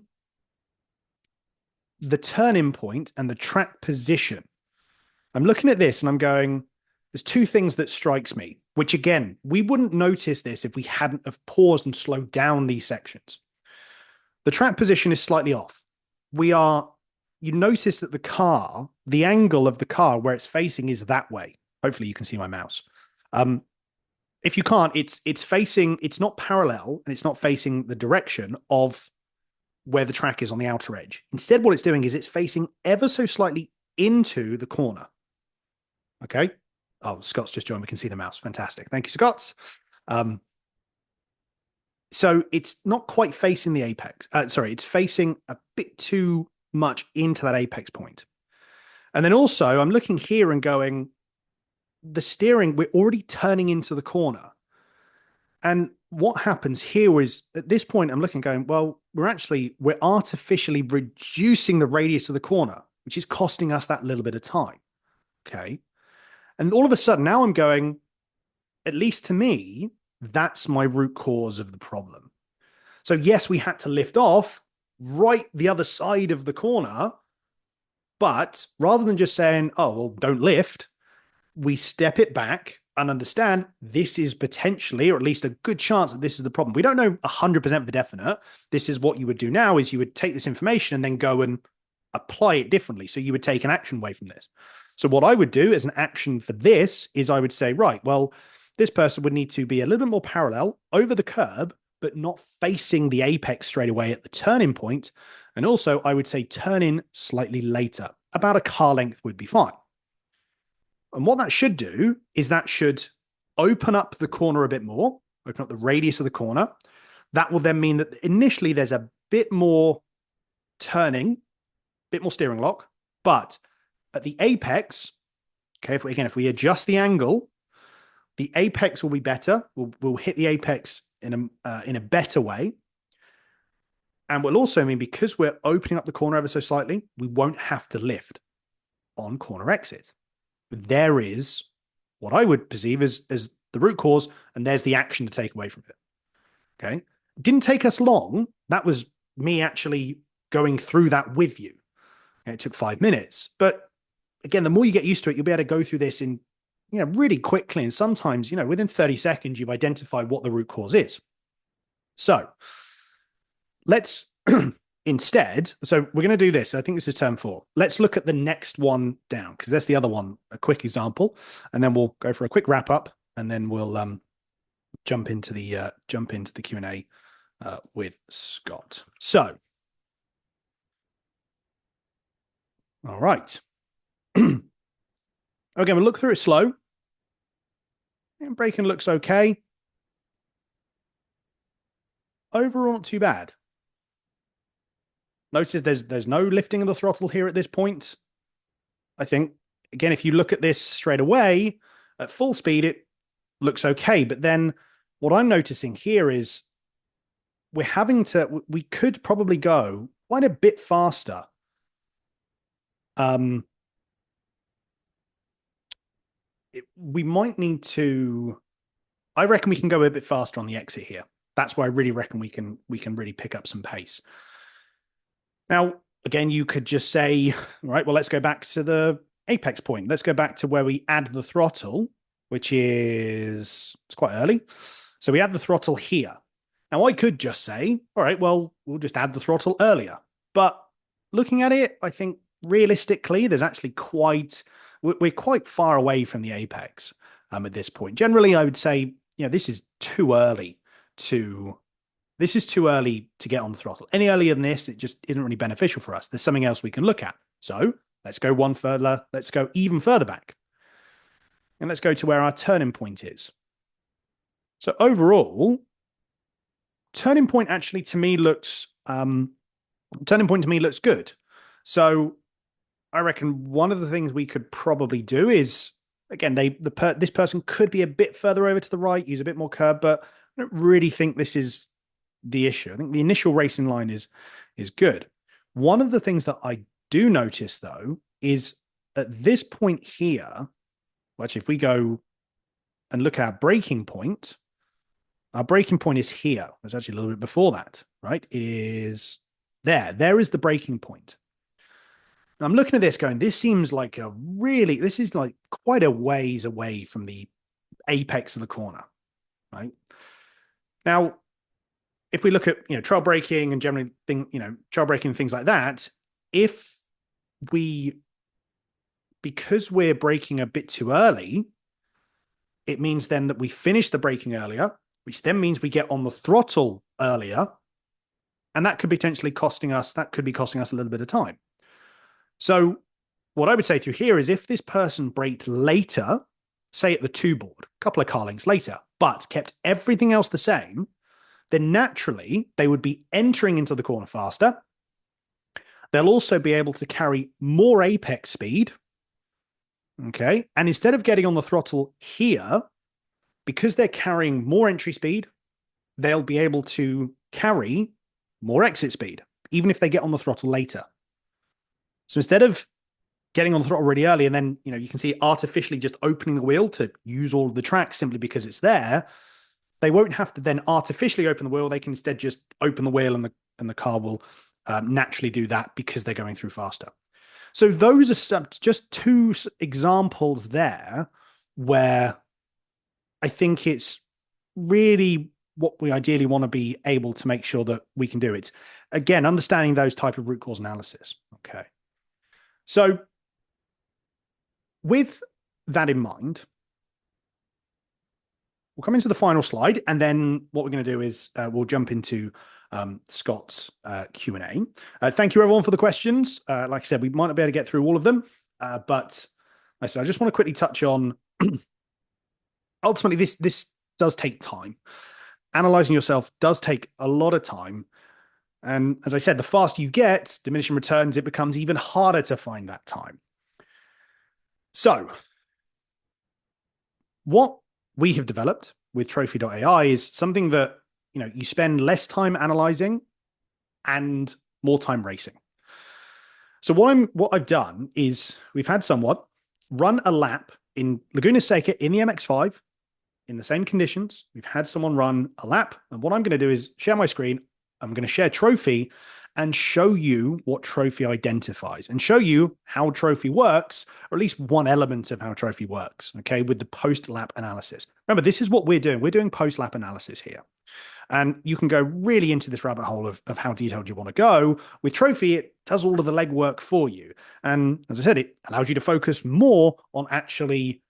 Speaker 1: the turning point and the track position. I'm looking at this and I'm going, there's two things that strikes me, which again, we wouldn't notice this if we hadn't have paused and slowed down these sections. The track position is slightly off. You notice that the angle of the car where it's facing is that way. Hopefully you can see my mouse. If you can't, it's not parallel and it's not facing the direction of where the track is on the outer edge. Instead, what it's doing is it's facing ever so slightly into the corner. Okay. Oh, Scott's just joined. We can see the mouse. Fantastic. Thank you, Scott. So it's not quite facing the apex. Sorry, it's facing a bit too much into that apex point. And then also, I'm looking here and going, the steering, we're already turning into the corner. And what happens here is at this point, I'm looking going, well, we're artificially reducing the radius of the corner, which is costing us that little bit of time. Okay. And all of a sudden now I'm going, at least to me, that's my root cause of the problem. So yes, we had to lift off right the other side of the corner, but rather than just saying, oh, well, don't lift, we step it back and understand this is potentially, or at least a good chance that this is the problem. We don't know 100% for definite. This is what you would do now is you would take this information and then go and apply it differently. So you would take an action away from this. So what I would do as an action for this is I would say, right, well, this person would need to be a little bit more parallel over the curb, but not facing the apex straight away at the turning point. And also I would say turn in slightly later. About a car length would be fine. And what that should do is that should open up the corner a bit more, open up the radius of the corner. That will then mean that initially there's a bit more turning, a bit more steering lock, but at the apex, okay, if we adjust the angle, the apex will be better. We'll hit the apex in a better way. And will also mean because we're opening up the corner ever so slightly, we won't have to lift on corner exit. But there is what I would perceive as the root cause, and there's the action to take away from it. Okay. It didn't take us long. That was me actually going through that with you. And it took 5 minutes. But again, the more you get used to it, you'll be able to go through this in, really quickly. And sometimes, within 30 seconds, you've identified what the root cause is. So let's instead, so we're going to do this. I think this is term 4. Let's look at the next one down because that's the other one, a quick example, and then we'll go for a quick wrap up, and then we'll jump into the Q&A with Scott. So, all right. Okay, we'll look through it slow. And braking looks okay. Overall, not too bad. Notice there's no lifting of the throttle here at this point. I think, again, if you look at this straight away, at full speed, it looks okay. But then what I'm noticing here is we could probably go quite a bit faster. We might need to, I reckon we can go a bit faster on the exit here. That's where I really reckon we can really pick up some pace. Now, again, you could just say, right, well, let's go back to the apex point. Let's go back to where we add the throttle, which is, it's quite early. So we add the throttle here. Now, I could just say, all right, well, we'll just add the throttle earlier. But looking at it, I think realistically, there's actually we're quite far away from the apex at this point. Generally, I would say, this is too early to get on the throttle. Any earlier than this, it just isn't really beneficial for us. There's something else we can look at. So let's go one further. Let's go even further back. And let's go to where our turning point is. So overall, turning point to me looks good. So I reckon one of the things we could probably do is, again, this person could be a bit further over to the right, use a bit more curb, but I don't really think this is the issue. I think the initial racing line is good. One of the things that I do notice, though, is at this point here, well, actually, if we go and look at our braking point is here. It's actually a little bit before that, right? It is there. There is the braking point. And I'm looking at this going, this seems like this is like quite a ways away from the apex of the corner, right? Now, if we look at, trail braking and generally trail braking and things like that, because we're braking a bit too early, it means then that we finish the braking earlier, which then means we get on the throttle earlier. And that could potentially costing us, that could be costing us a little bit of time. So what I would say through here is if this person braked later, say at the 2 board, a couple of car lengths later, but kept everything else the same, then naturally they would be entering into the corner faster. They'll also be able to carry more apex speed. Okay. And instead of getting on the throttle here, because they're carrying more entry speed, they'll be able to carry more exit speed, even if they get on the throttle later. So instead of getting on the throttle really early and then, you can see artificially just opening the wheel to use all of the track simply because it's there, they won't have to then artificially open the wheel. They can instead just open the wheel and the car will naturally do that because they're going through faster. So those are just 2 examples there where I think it's really what we ideally want to be able to make sure that we can do. It's, again, understanding those type of root cause analysis. Okay. So with that in mind, we'll come into the final slide, and then what we're going to do is we'll jump into Scott's Q&A. Thank you, everyone, for the questions. Like I said, we might not be able to get through all of them, but like I said, I just want to quickly touch on, ultimately, this does take time. Analyzing yourself does take a lot of time. And as I said, the faster you get, diminishing returns, it becomes even harder to find that time. So what we have developed with trophi.ai is something that, you spend less time analyzing and more time racing. So what I've done is we've had someone run a lap in Laguna Seca in the MX-5 in the same conditions. We've had someone run a lap. And what I'm going to do is share my screen. I'm going to share Trophi and show you what Trophi identifies and show you how Trophi works, or at least one element of how Trophi works, okay, with the post-lap analysis. Remember, this is what we're doing. We're doing post-lap analysis here. And you can go really into this rabbit hole of how detailed you want to go. With Trophi, it does all of the legwork for you. And as I said, it allows you to focus more on actually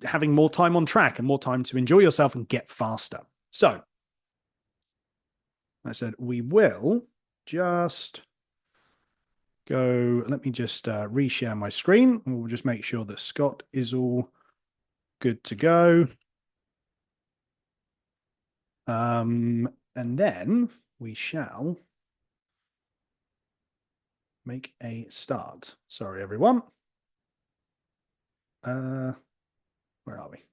Speaker 1: having more time on track and more time to enjoy yourself and get faster. So I said, we will just go, let me just reshare my screen. And we'll just make sure that Scott is all good to go. And then we shall make a start. Sorry, everyone. Where are we?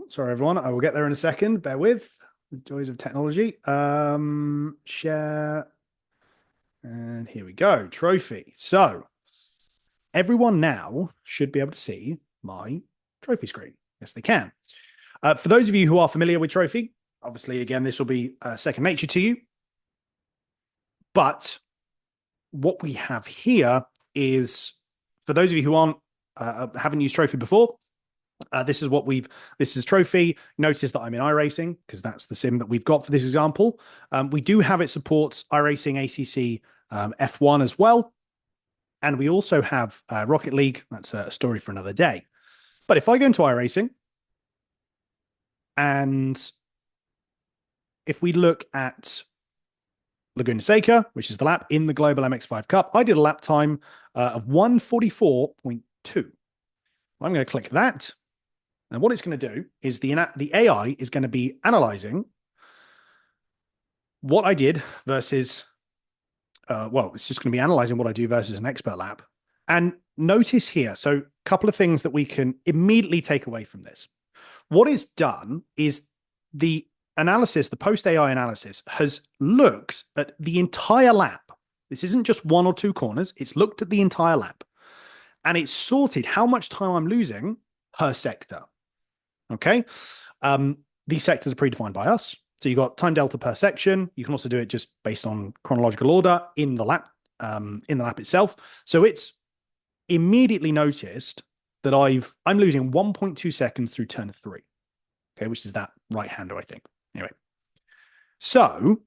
Speaker 1: Sorry, everyone. I will get there in a second. Bear with. The joys of technology. Share. And here we go. Trophi. So everyone now should be able to see my Trophi screen. Yes, they can. For those of you who are familiar with Trophi, obviously, again, this will be second nature to you. But what we have here is, for those of you who haven't used Trophi before, this is Trophi. Notice that I'm in iRacing because that's the sim that we've got for this example. We do have it supports iRacing, ACC, F1 as well. And we also have Rocket League. That's a story for another day. But if I go into iRacing, and if we look at Laguna Seca, which is the lap in the Global MX-5 Cup, I did a lap time of 1:44.2. I'm going to click that. And what it's going to do is the AI is going to be analyzing what I did versus, it's just going to be analyzing what I do versus an expert lap. And notice here, so a couple of things that we can immediately take away from this. What it's done is the analysis, the post-AI analysis, has looked at the entire lap. This isn't just 1 or 2 corners. It's looked at the entire lap. And it's sorted how much time I'm losing per sector. Okay? These sectors are predefined by us. So you've got time delta per section. You can also do it just based on chronological order in the lap itself. So it's immediately noticed that I'm losing 1.2 seconds through turn 3. Okay, which is that right-hander, I think. Anyway. So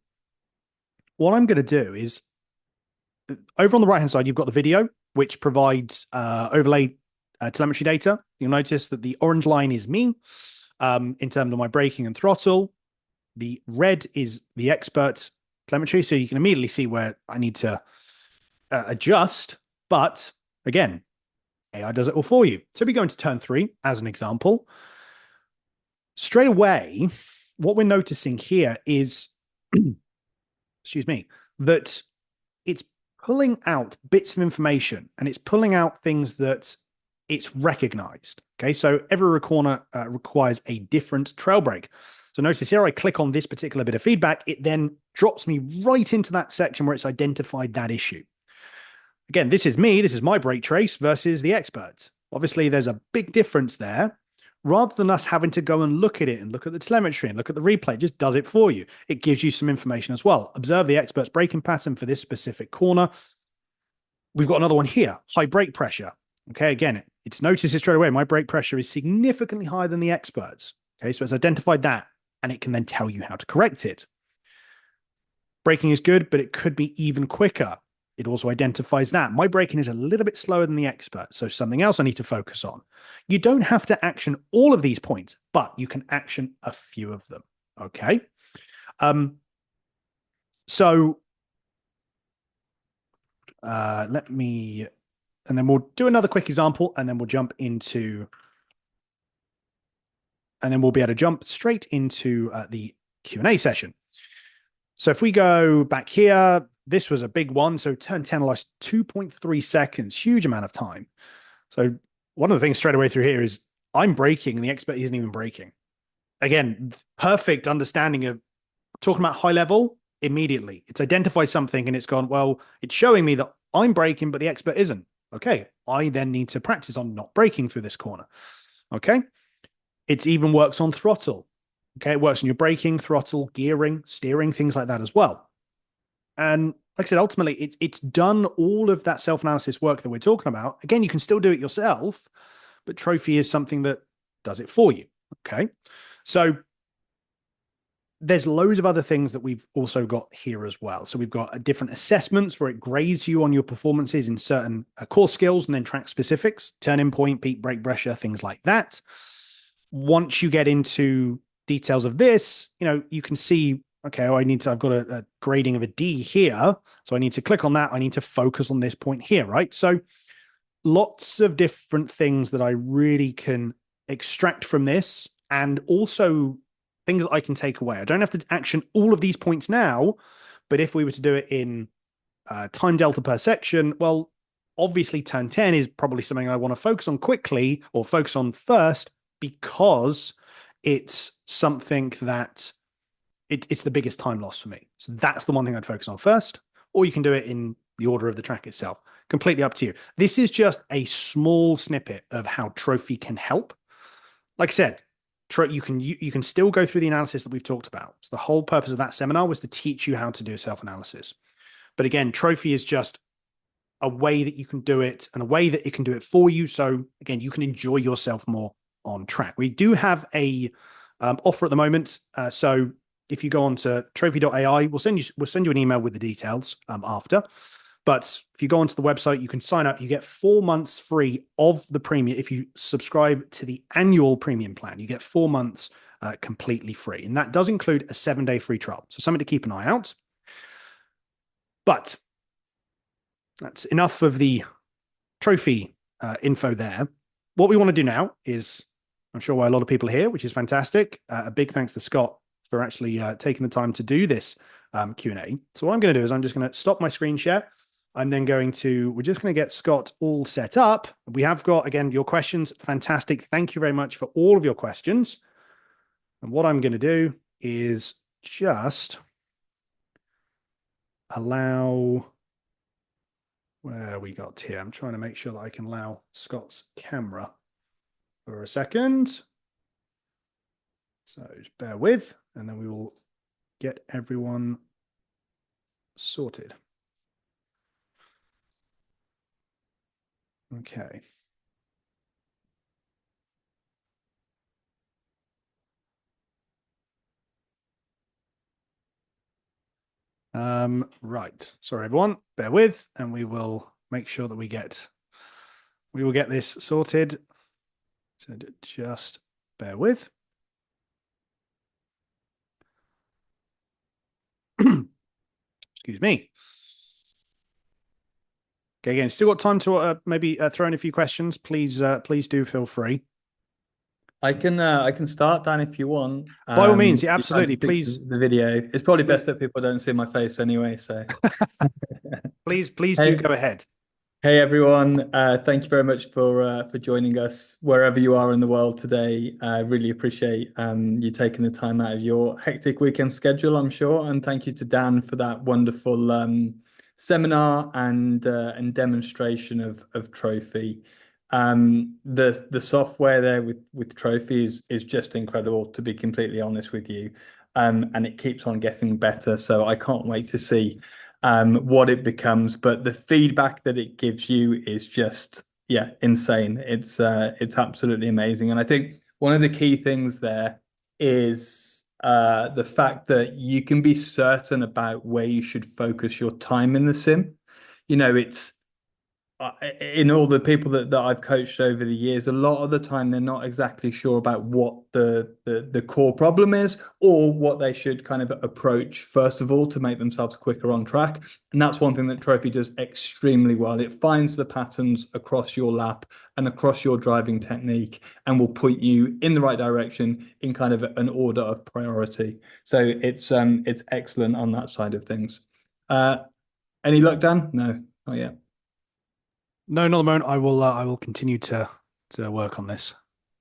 Speaker 1: what I'm going to do is, over on the right-hand side, you've got the video, which provides overlay telemetry data. You'll notice that the orange line is me in terms of my braking and throttle. The red is the expert telemetry. So you can immediately see where I need to adjust. But again, AI does it all for you. So we go into turn 3 as an example. Straight away, what we're noticing here is, excuse me, that it's pulling out bits of information and it's pulling out things that it's recognized. Okay, so every corner requires a different trail break. So notice here, I click on this particular bit of feedback, it then drops me right into that section where it's identified that issue. Again, this is me, this is my break trace versus the expert. Obviously, there's a big difference there. Rather than us having to go and look at it and look at the telemetry and look at the replay, it just does it for you. It gives you some information as well. Observe the expert's braking pattern for this specific corner. We've got another one here, high brake pressure. Okay, again, it's noticed it straight away. My brake pressure is significantly higher than the expert's. Okay, so it's identified that and it can then tell you how to correct it. Braking is good, but it could be even quicker. It also identifies that. My braking is a little bit slower than the expert, so something else I need to focus on. You don't have to action all of these points, but you can action a few of them. Okay. So let me, and then we'll do another quick example, and then we'll jump into, and then we'll be able to jump straight into the Q&A session. So if we go back here, this was a big one. So turn 10 lost 2.3 seconds, huge amount of time. So one of the things straight away through here is I'm braking and the expert isn't even braking. Again, perfect understanding of talking about high level immediately. It's identified something and it's gone, well, it's showing me that I'm braking, but the expert isn't. Okay, I then need to practice on not braking through this corner. Okay, it even works on throttle. Okay, it works on your braking, throttle, gearing, steering, things like that as well. And like I said, ultimately, it's done all of that self-analysis work that we're talking about. Again, you can still do it yourself, but Trophy is something that does it for you. Okay, so there's loads of other things that we've also got here as well. So we've got different assessments where it grades you on your performances in certain core skills and then track specifics, turning point, peak brake pressure, things like that. Once you get into details of this, you can see, okay, I've got a grading of a D here. So I need to click on that. I need to focus on this point here, right? So lots of different things that I really can extract from this and also things that I can take away. I don't have to action all of these points now, but if we were to do it in time delta per section, well, obviously turn 10 is probably something I want to focus on quickly or focus on first because it's something that it's the biggest time loss for me. So that's the one thing I'd focus on first, or you can do it in the order of the track itself. Completely up to you. This is just a small snippet of how Trophy can help. Like I said, you can still go through the analysis that we've talked about. So the whole purpose of that seminar was to teach you how to do self-analysis. But again, Trophy is just a way that you can do it and a way that it can do it for you. So again, you can enjoy yourself more on track. We do have a offer at the moment. So if you go on to trophi.ai, we'll send you an email with the details after. But if you go onto the website, you can sign up. You get 4 months free of the premium. If you subscribe to the annual premium plan, you get 4 months completely free. And that does include a 7-day free trial. So something to keep an eye out. But that's enough of the Trophy info there. What we want to do now is, I'm sure why a lot of people are here, which is fantastic. A big thanks to Scott for actually taking the time to do this Q&A. So what I'm going to do is I'm just going to stop my screen share. I'm then we're just going to get Scott all set up. We have got, again, your questions. Fantastic. Thank you very much for all of your questions. And what I'm going to do is just allow, where we got here. I'm trying to make sure that I can allow Scott's camera for a second. So just bear with, and then we will get everyone sorted. Okay. Right. Sorry, everyone. Bear with, and we will make sure that we will get this sorted. So just bear with. Excuse me. Okay, again, still got time to maybe throw in a few questions. Please do feel free.
Speaker 2: I can start, Dan, if you want.
Speaker 1: By all means, yeah,
Speaker 2: You kind of
Speaker 1: absolutely.
Speaker 2: fix
Speaker 1: Please,
Speaker 2: the video. It's probably
Speaker 1: please,
Speaker 2: best that people don't see my face anyway. So,
Speaker 1: please do
Speaker 2: hey,
Speaker 1: go ahead.
Speaker 2: hey everyone. Thank you very much for joining us wherever you are in the world today. I really appreciate you taking the time out of your hectic weekend schedule, I'm sure. And thank you to Dan for that wonderful seminar and demonstration of Trophy. The software there with Trophy is just incredible, to be completely honest with you. And it keeps on getting better. So I can't wait to see what it becomes. But the feedback that it gives you is just, yeah, insane. It's absolutely amazing. And I think one of the key things there is the fact that you can be certain about where you should focus your time in the sim. You know, it's in all the people that I've coached over the years, a lot of the time they're not exactly sure about what the core problem is or what they should kind of approach first of all to make themselves quicker on track. And that's one thing that Trophy does extremely well. It finds the patterns across your lap and across your driving technique and will point you in the right direction in kind of an order of priority. So it's excellent on that side of things. Uh, any luck, Dan? No, not yet.
Speaker 1: No, not the moment. I will continue to work on this.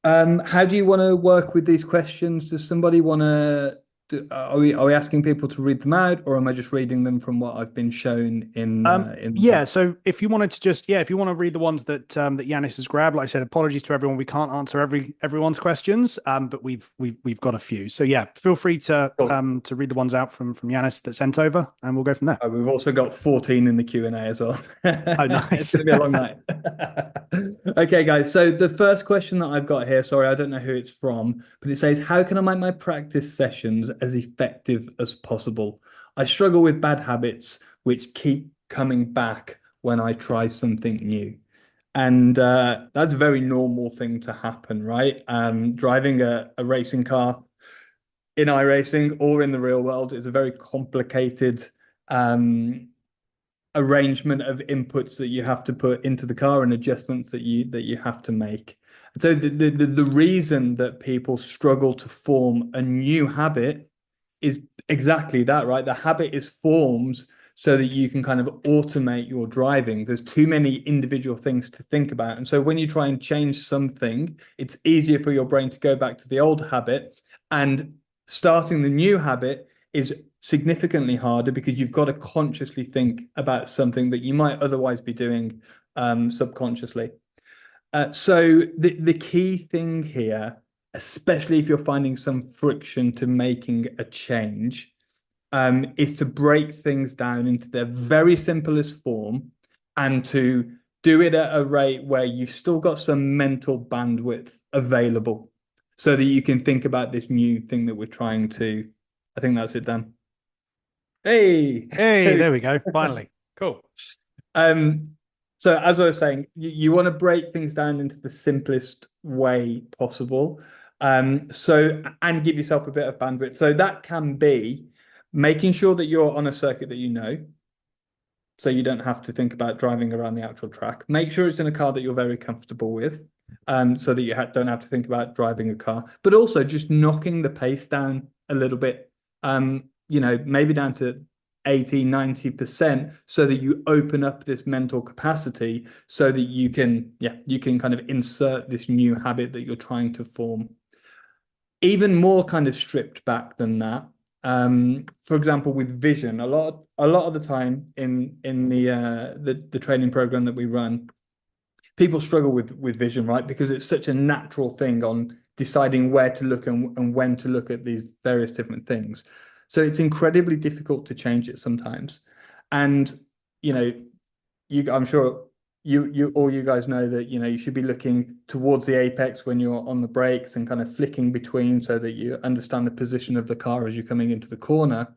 Speaker 2: How do you want to work with these questions? Does somebody want to are we asking people to read them out, or am I just reading them from what I've been shown in the
Speaker 1: Yeah.
Speaker 2: book?
Speaker 1: So if you wanted to just, yeah, if you want to read the ones that Yanis has grabbed, like I said, apologies to everyone. We can't answer everyone's questions, but we've got a few. So yeah, feel free
Speaker 2: Cool.
Speaker 1: to read the ones out from Yanis that sent over, and we'll go from there.
Speaker 2: We've also got 14 in the Q&A as well.
Speaker 1: Oh,
Speaker 2: It's
Speaker 1: nice.
Speaker 2: going to be a long night. Okay, guys. So the first question that I've got here, sorry, I don't know who it's from, but it says, how can I make my practice sessions as effective as possible? I struggle with bad habits which keep coming back when I try something new. And that's a very normal thing to happen, right? Driving a racing car in iRacing or in the real world is a very complicated um, arrangement of inputs that you have to put into the car and adjustments that you have to make. So the reason that people struggle to form a new habit is exactly that, right? The habit is forms so that you can kind of automate your driving. There's too many individual things to think about. And so when you try and change something, it's easier for your brain to go back to the old habit. And starting the new habit is significantly harder because you've got to consciously think about something that you might otherwise be doing subconsciously. So the key thing here, especially if you're finding some friction to making a change, is to break things down into their very simplest form and to do it at a rate where you've still got some mental bandwidth available so that you can think about this new thing that we're trying to. I think that's it, Dan. Hey.
Speaker 1: Hey, there we go. Finally, cool.
Speaker 2: Um, so as I was saying, you want to break things down into the simplest way possible. So and give yourself a bit of bandwidth. So that can be making sure that you're on a circuit that you know, so you don't have to think about driving around the actual track. Make sure it's in a car that you're very comfortable with, so that you don't have to think about driving a car. But also just knocking the pace down a little bit, maybe down to 80, 90%, so that you open up this mental capacity so that you can kind of insert this new habit that you're trying to form. Even more kind of stripped back than that. For example, with vision, a lot of the time in the training program that we run, people struggle with vision, right? Because it's such a natural thing on deciding where to look and when to look at these various different things. So it's incredibly difficult to change it sometimes. And you know, I'm sure you guys know that you should be looking towards the apex when you're on the brakes and kind of flicking between so that you understand the position of the car as you're coming into the corner.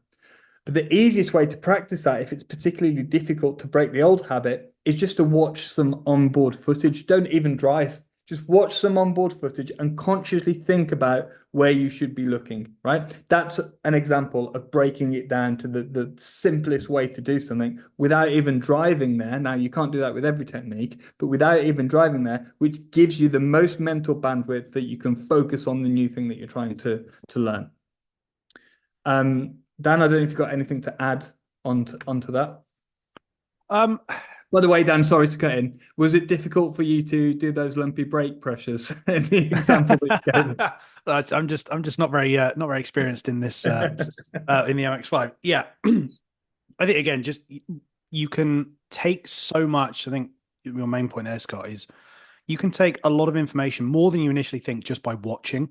Speaker 2: But the easiest way to practice that, if it's particularly difficult to break the old habit, is just to watch some onboard footage. Don't even drive. Just watch some onboard footage and consciously think about where you should be looking, right? That's an example of breaking it down to the simplest way to do something without even driving there. Now, you can't do that with every technique, but without even driving there, which gives you the most mental bandwidth that you can focus on the new thing that you're trying to learn. Dan, I don't know if you've got anything to add onto that.
Speaker 1: Um,
Speaker 2: By the way, Dan, sorry to cut in. Was it difficult for you to do those lumpy brake pressures in the example that you gave?
Speaker 1: I'm just not very experienced in this in the MX-5. Yeah, I think again, just you can take so much. I think your main point there, Scott, is you can take a lot of information more than you initially think just by watching.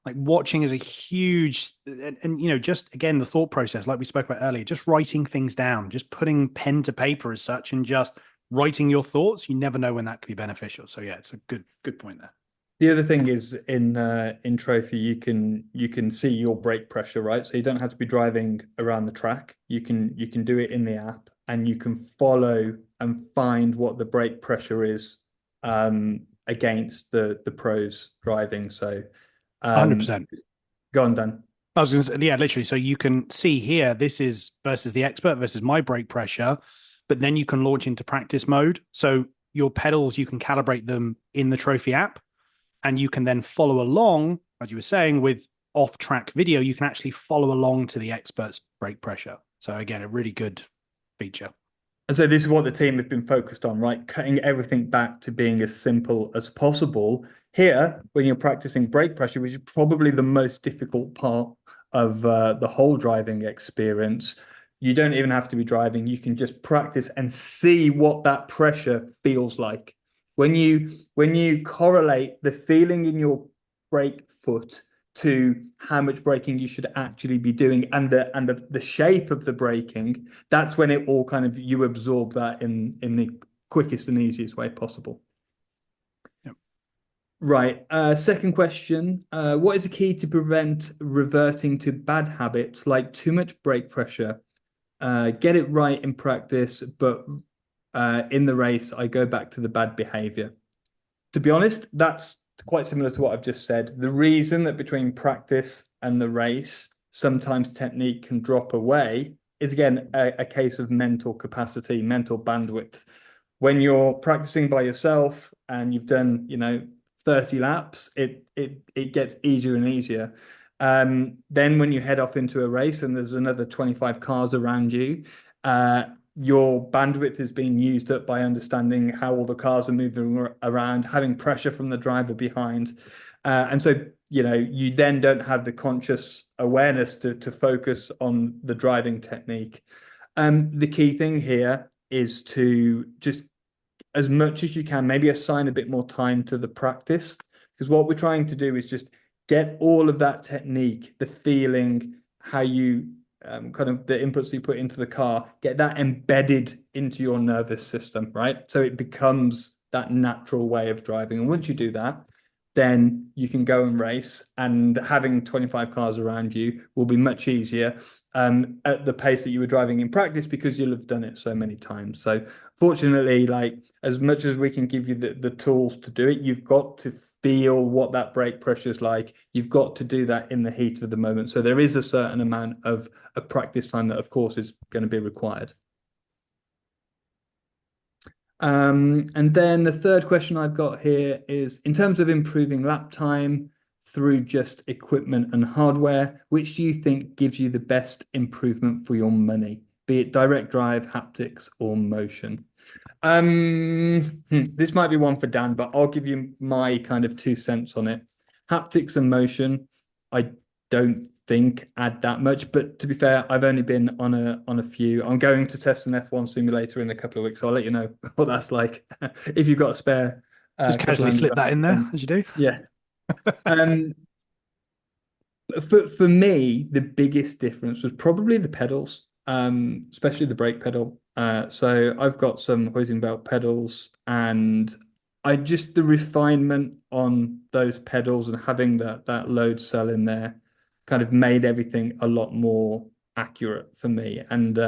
Speaker 1: Like watching is a huge, and just again the thought process, like we spoke about earlier, just writing things down, just putting pen to paper as such, and just writing your thoughts. You never know when that could be beneficial. So yeah, it's a good point there.
Speaker 2: The other thing is in Trophy, you can see your brake pressure, right? So you don't have to be driving around the track. You can do it in the app, and you can follow and find what the brake pressure is against the pros driving. So um,
Speaker 1: 100%.
Speaker 2: go on, Dan.
Speaker 1: I was going to say, yeah, literally. So you can see here, this is versus the expert versus my brake pressure, but then you can launch into practice mode. So your pedals, you can calibrate them in the Trophy app, and you can then follow along, as you were saying, with off track video. You can actually follow along to the expert's brake pressure. So again, a really good feature.
Speaker 2: And so this is what the team have been focused on, right? Cutting everything back to being as simple as possible. Here, when you're practicing brake pressure, which is probably the most difficult part of the whole driving experience, you don't even have to be driving. You can just practice and see what that pressure feels like. When you correlate the feeling in your brake foot to how much braking you should actually be doing and the shape of the braking, that's when it all kind of you absorb that in the quickest and easiest way possible.
Speaker 1: Yep.
Speaker 2: Right. Second question. What is the key to prevent reverting to bad habits like too much brake pressure? Get it right in practice, but in the race, I go back to the bad behavior. To be honest, that's quite similar to what I've just said. The reason that between practice and the race, sometimes technique can drop away is again a case of mental capacity, mental bandwidth. When you're practicing by yourself and you've done, 30 laps, it gets easier and easier. Then when you head off into a race and there's another 25 cars around you, your bandwidth is being used up by understanding how all the cars are moving around, having pressure from the driver behind. And so, you then don't have the conscious awareness to focus on the driving technique. The key thing here is to just, as much as you can, maybe assign a bit more time to the practice, because what we're trying to do is just get all of that technique, the feeling, how you kind of the inputs you put into the car, get that embedded into your nervous system, right? So it becomes that natural way of driving. And once you do that, then you can go and race, and having 25 cars around you will be much easier at the pace that you were driving in practice because you'll have done it so many times. So fortunately, like as much as we can give you the tools to do it, you've got to feel what that brake pressure is like. You've got to do that in the heat of the moment. So there is a certain amount of practice time that, of course, is going to be required. And then the third question I've got here is, in terms of improving lap time through just equipment and hardware, which do you think gives you the best improvement for your money, be it direct drive, haptics, or motion? This might be one for Dan, but I'll give you my kind of 2 cents on it. Haptics and motion, I don't think add that much, but to be fair, I've only been on a few. I'm going to test an F1 simulator in a couple of weeks, so I'll let you know what that's like. If you've got a spare
Speaker 1: Just
Speaker 2: couple
Speaker 1: casually
Speaker 2: hundred
Speaker 1: slip that
Speaker 2: grand,
Speaker 1: in there
Speaker 2: then
Speaker 1: as you do.
Speaker 2: yeah. Um, for me, the biggest difference was probably the pedals, especially the brake pedal. So I've got some Belt pedals, and I just the refinement on those pedals and having that load cell in there kind of made everything a lot more accurate for me. And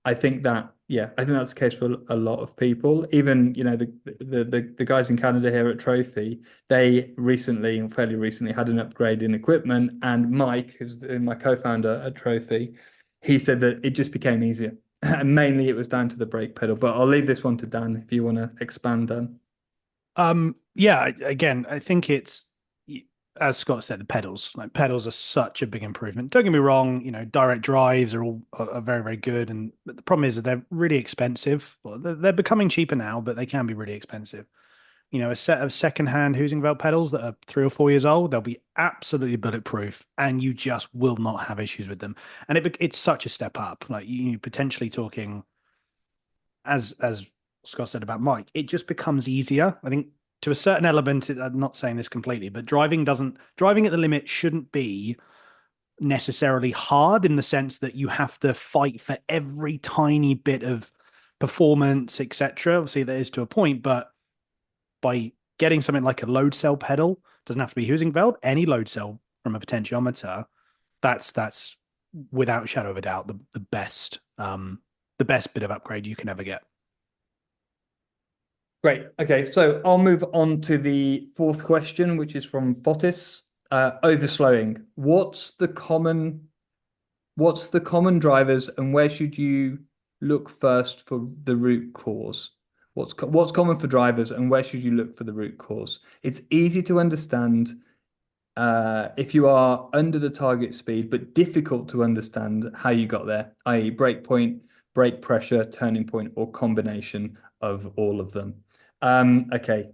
Speaker 2: I think that Yeah, I think that's the case for a lot of people. Even, the guys in Canada here at Trophy, they recently, and fairly recently, had an upgrade in equipment. And Mike, who's my co-founder at Trophy, he said that it just became easier. And mainly it was down to the brake pedal. But I'll leave this one to Dan if you want to expand, Dan.
Speaker 1: Yeah, again, I think it's as Scott said, the pedals. Like pedals are such a big improvement. Don't get me wrong, direct drives are all are very, very good, and but the problem is that they're really expensive. Well, they're becoming cheaper now, but they can be really expensive. A set of secondhand Huizenveld pedals that are 3 or 4 years old, they'll be absolutely bulletproof, and you just will not have issues with them. And it's such a step up. Like you potentially talking, as Scott said about Mike, it just becomes easier. I think to a certain element, I'm not saying this completely, but driving at the limit shouldn't be necessarily hard in the sense that you have to fight for every tiny bit of performance, etc. Obviously, there is to a point, but by getting something like a load cell pedal, doesn't have to be Huizenveld, any load cell from a potentiometer, that's without a shadow of a doubt the best bit of upgrade you can ever get.
Speaker 2: Great. Okay, so I'll move on to the fourth question, which is from Fotis. Overslowing. What's the common drivers, and where should you look first for the root cause? What's common for drivers, and where should you look for the root cause? It's easy to understand if you are under the target speed, but difficult to understand how you got there, i.e., brake point, brake pressure, turning point, or combination of all of them. Okay,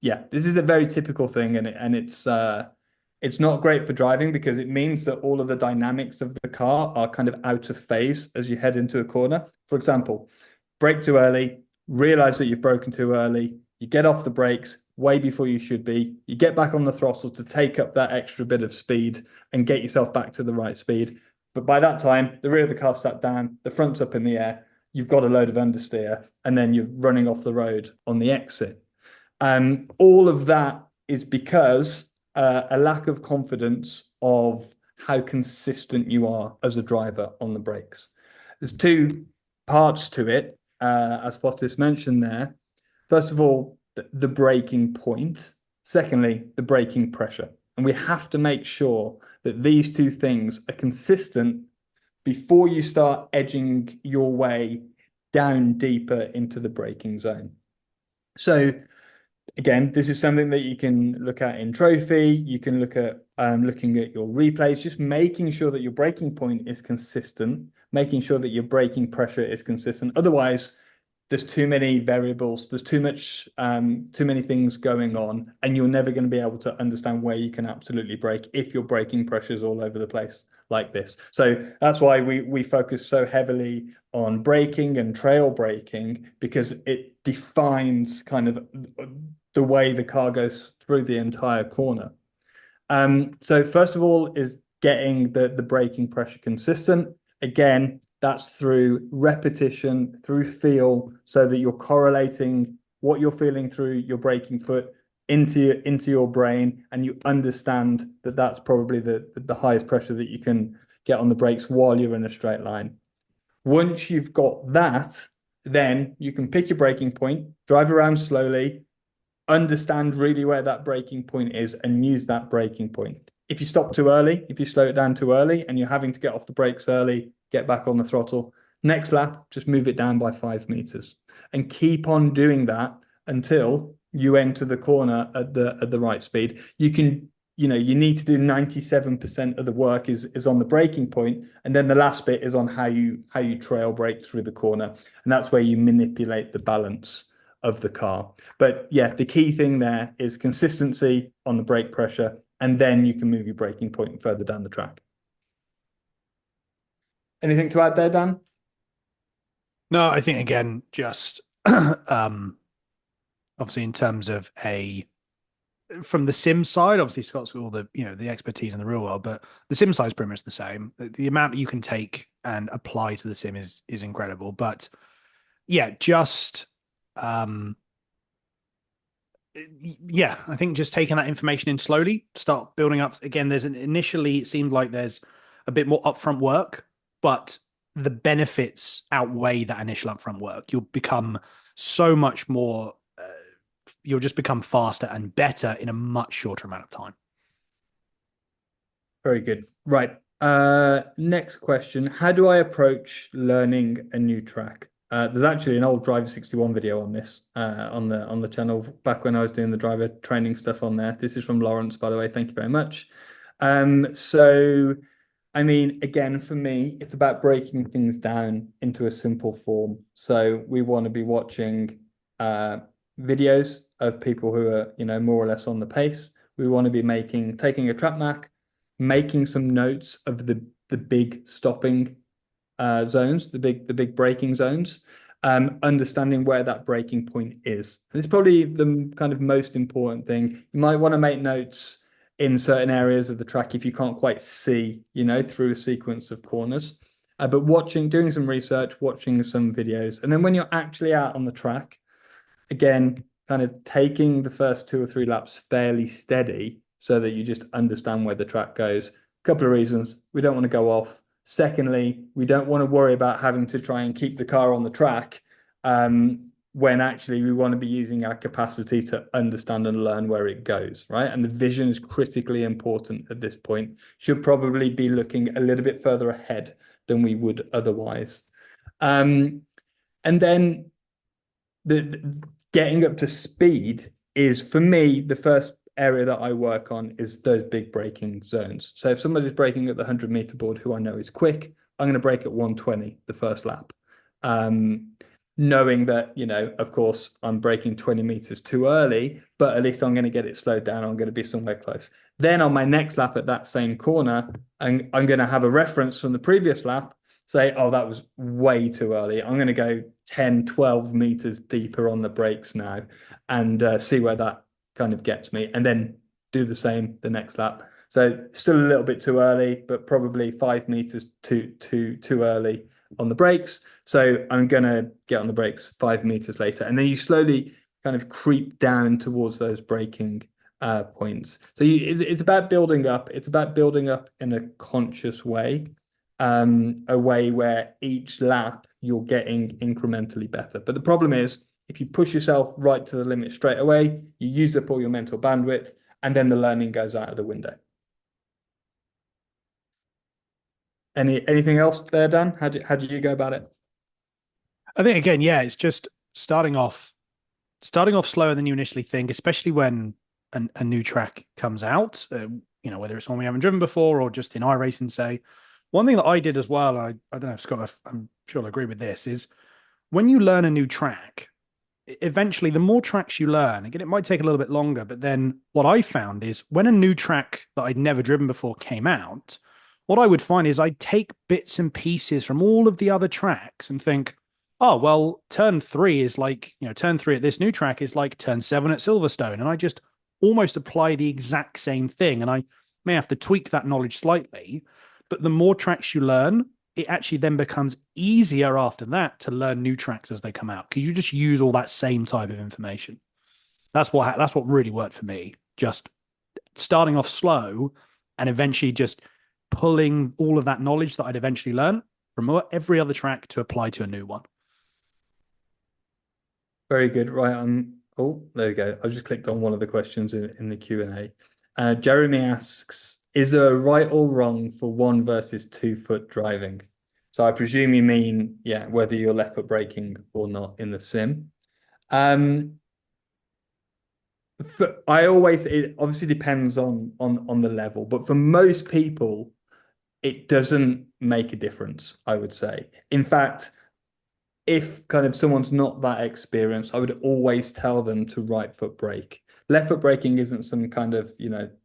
Speaker 2: yeah, this is a very typical thing, and it's not great for driving because it means that all of the dynamics of the car are kind of out of phase as you head into a corner. For example, brake too early, realize that you've broken too early, you get off the brakes way before you should be, you get back on the throttle to take up that extra bit of speed and get yourself back to the right speed. But by that time, the rear of the car sat down, the front's up in the air, you've got a load of understeer, and then you're running off the road on the exit. All of that is because a lack of confidence of how consistent you are as a driver on the brakes. There's two parts to it, as Fotis mentioned there. First of all, the braking point. Secondly, the braking pressure. And we have to make sure that these two things are consistent before you start edging your way down deeper into the braking zone. So again, this is something that you can look at in Trophy. You can look at looking at your replays, just making sure that your braking point is consistent, making sure that your braking pressure is consistent. Otherwise, there's too many variables, there's too many things going on, and you're never going to be able to understand where you can absolutely brake if your braking pressure is all over the place like this. So that's why we focus so heavily on braking and trail braking, because it defines kind of the way the car goes through the entire corner. So first of all is getting the braking pressure consistent. Again, that's through repetition, through feel, so that you're correlating what you're feeling through your braking foot into your brain, and you understand that that's probably the highest pressure that you can get on the brakes while you're in a straight line. Once you've got that, then you can pick your braking point, drive around slowly, understand really where that braking point is, and use that braking point. If you stop too early, if you slow it down too early and you're having to get off the brakes early, get back on the throttle, next lap, just move it down by 5 meters and keep on doing that until you enter the corner at the right speed. You need to do 97% of the work is on the braking point, and then the last bit is on how you trail brake through the corner, and that's where you manipulate the balance of the car. But yeah, the key thing there is consistency on the brake pressure, and then you can move your braking point further down the track. Anything to add there, Dan?
Speaker 1: No, I think again, just obviously in terms of from the sim side, obviously Scott's got all the expertise in the real world, but the sim side is pretty much the same. The amount that you can take and apply to the sim is incredible. But yeah, just yeah, I think just taking that information in slowly, start building up. Again, initially it seemed like there's a bit more upfront work, but the benefits outweigh that initial upfront work. You'll become so much more. You'll just become faster and better in a much shorter amount of time.
Speaker 2: Very good. Right. Next question. How do I approach learning a new track? There's actually an old Driver 61 video on this on the channel back when I was doing the driver training stuff on there. This is from Lawrence, by the way. Thank you very much. So I mean, again, for me, it's about breaking things down into a simple form. So we want to be watching videos of people who are, more or less on the pace. We want to be taking a trap map, making some notes of the big stopping zones, the big braking zones, understanding where that breaking point is. And it's probably the kind of most important thing. You might want to make notes in certain areas of the track if you can't quite see, through a sequence of corners. But doing some research, watching some videos, and then when you're actually out on the track, again, kind of taking the first 2 or 3 laps fairly steady so that you just understand where the track goes. A couple of reasons. We don't want to go off. Secondly, we don't want to worry about having to try and keep the car on the track when actually we want to be using our capacity to understand and learn where it goes, right? And the vision is critically important at this point. Should probably be looking a little bit further ahead than we would otherwise. And then the getting up to speed is, for me, the first area that I work on is those big braking zones. So if somebody's braking at the 100-meter board who I know is quick, I'm going to brake at 120 the first lap. Knowing that, of course, I'm braking 20 meters too early, but at least I'm going to get it slowed down. I'm going to be somewhere close. Then on my next lap at that same corner, I'm going to have a reference from the previous lap, say, oh, that was way too early. I'm going to go 10, 12 meters deeper on the brakes now and see where that kind of gets me, and then do the same the next lap. So still a little bit too early, but probably 5 meters too early on the brakes. So I'm going to get on the brakes 5 meters later. And then you slowly kind of creep down towards those braking points. So it's about building up. It's about building up in a conscious way, a way where each lap you're getting incrementally better. But the problem is, if you push yourself right to the limit straight away, you use up all your mental bandwidth, and then the learning goes out of the window. Anything else there, Dan? How do you go about it?
Speaker 1: I think again, yeah, it's just starting off slower than you initially think, especially when a new track comes out. Whether it's one we haven't driven before or just in iRacing, say. One thing that I did as well, I don't know if Scott, I'm sure I'll agree with this, is when you learn a new track, eventually the more tracks you learn, again, it might take a little bit longer, but then what I found is when a new track that I'd never driven before came out, what I would find is I'd take bits and pieces from all of the other tracks and think, oh, well, turn 3 is like, turn 3 at this new track is like turn 7 at Silverstone. And I just almost apply the exact same thing. And I may have to tweak that knowledge slightly, but the more tracks you learn, it actually then becomes easier after that to learn new tracks as they come out because you just use all that same type of information. That's what really worked for me. Just starting off slow and eventually just pulling all of that knowledge that I'd eventually learn from every other track to apply to a new one.
Speaker 2: Very good. Right. Oh, there we go. I just clicked on one of the questions in the Q&A. Jeremy asks, is there a right or wrong for 1 versus 2 foot driving? So I presume you mean, yeah, whether you're left foot braking or not in the sim. It obviously depends on the level, but for most people, it doesn't make a difference, I would say. In fact, if kind of someone's not that experienced, I would always tell them to right foot brake. Left foot braking isn't some kind of,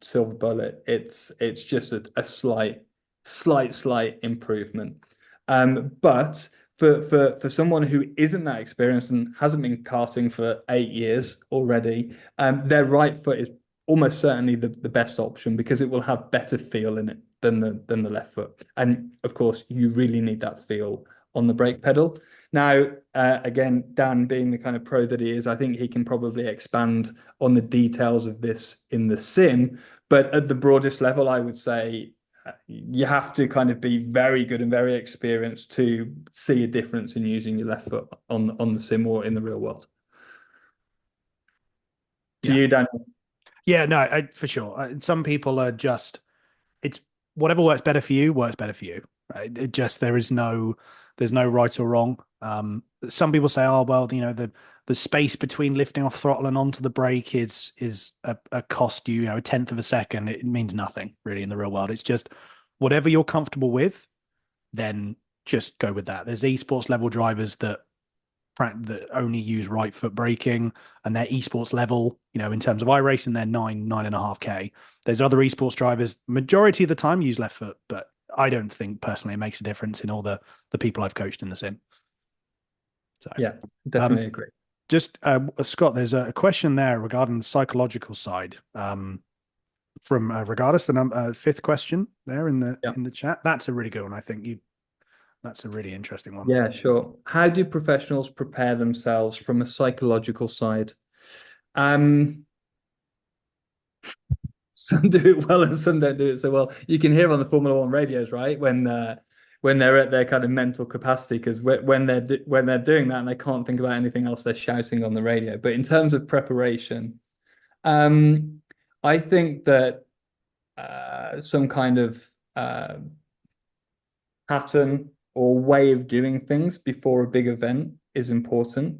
Speaker 2: silver bullet. It's just a slight improvement. But for someone who isn't that experienced and hasn't been karting for 8 years already, their right foot is almost certainly the best option because it will have better feel in it than the left foot. And of course, you really need that feel on the brake pedal. Now, again, Dan being the kind of pro that he is, I think he can probably expand on the details of this in the sim. But at the broadest level, I would say you have to kind of be very good and very experienced to see a difference in using your left foot on the sim or in the real world. To
Speaker 1: Yeah.
Speaker 2: you, Daniel.
Speaker 1: Yeah, no, for sure. Some people are just, it's whatever works better for you works better for you. Right? It just, there's no right or wrong. Some people say, oh, well, the space between lifting off throttle and onto the brake is a cost you, a tenth of a second. It means nothing really in the real world. It's just whatever you're comfortable with, then just go with that. There's esports level drivers that only use right foot braking and they're esports level, in terms of iRacing, they're 9.5K. There's other esports drivers, majority of the time use left foot, but I don't think personally it makes a difference in all the people I've coached in the sim. So,
Speaker 2: Yeah,
Speaker 1: um,
Speaker 2: definitely agree.
Speaker 1: just Scott, there's a question there regarding the psychological side. From regardless the fifth question there
Speaker 2: Yeah.
Speaker 1: in the chat. That's a really good one. I think that's a really interesting one.
Speaker 2: Yeah, sure. How do professionals prepare themselves from a psychological side? Um, some do it well and some don't do it so well. You can hear on the Formula One radios, right? When they're at their kind of mental capacity, because when they're doing that and they can't think about anything else, they're shouting on the radio. But in terms of preparation, um, I think that some kind of pattern or way of doing things before a big event is important.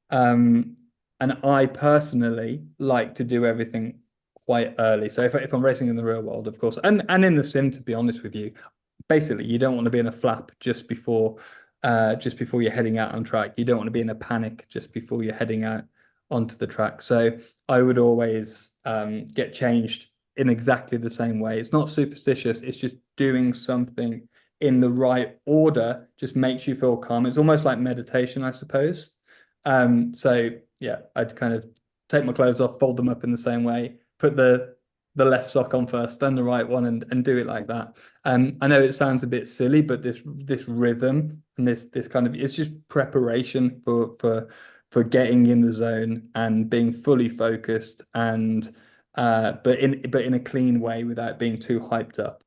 Speaker 2: Um, and I personally like to do everything quite early. So if I'm racing in the real world, of course, and in the sim, to be honest with you, basically you don't want to be in a flap just before you're heading out on track. You don't want to be in a panic just before you're heading out onto the track. So I would always get changed in exactly the same way. It's not superstitious. It's just doing something in the right order just makes you feel calm. It's almost like meditation, I suppose. So yeah, I'd kind of take my clothes off, fold them up in the same way, put the left sock on first, then the right one, and do it like that. I know it sounds a bit silly, but this rhythm and this kind of it's just preparation for getting in the zone and being fully focused and but in a clean way without being too hyped up.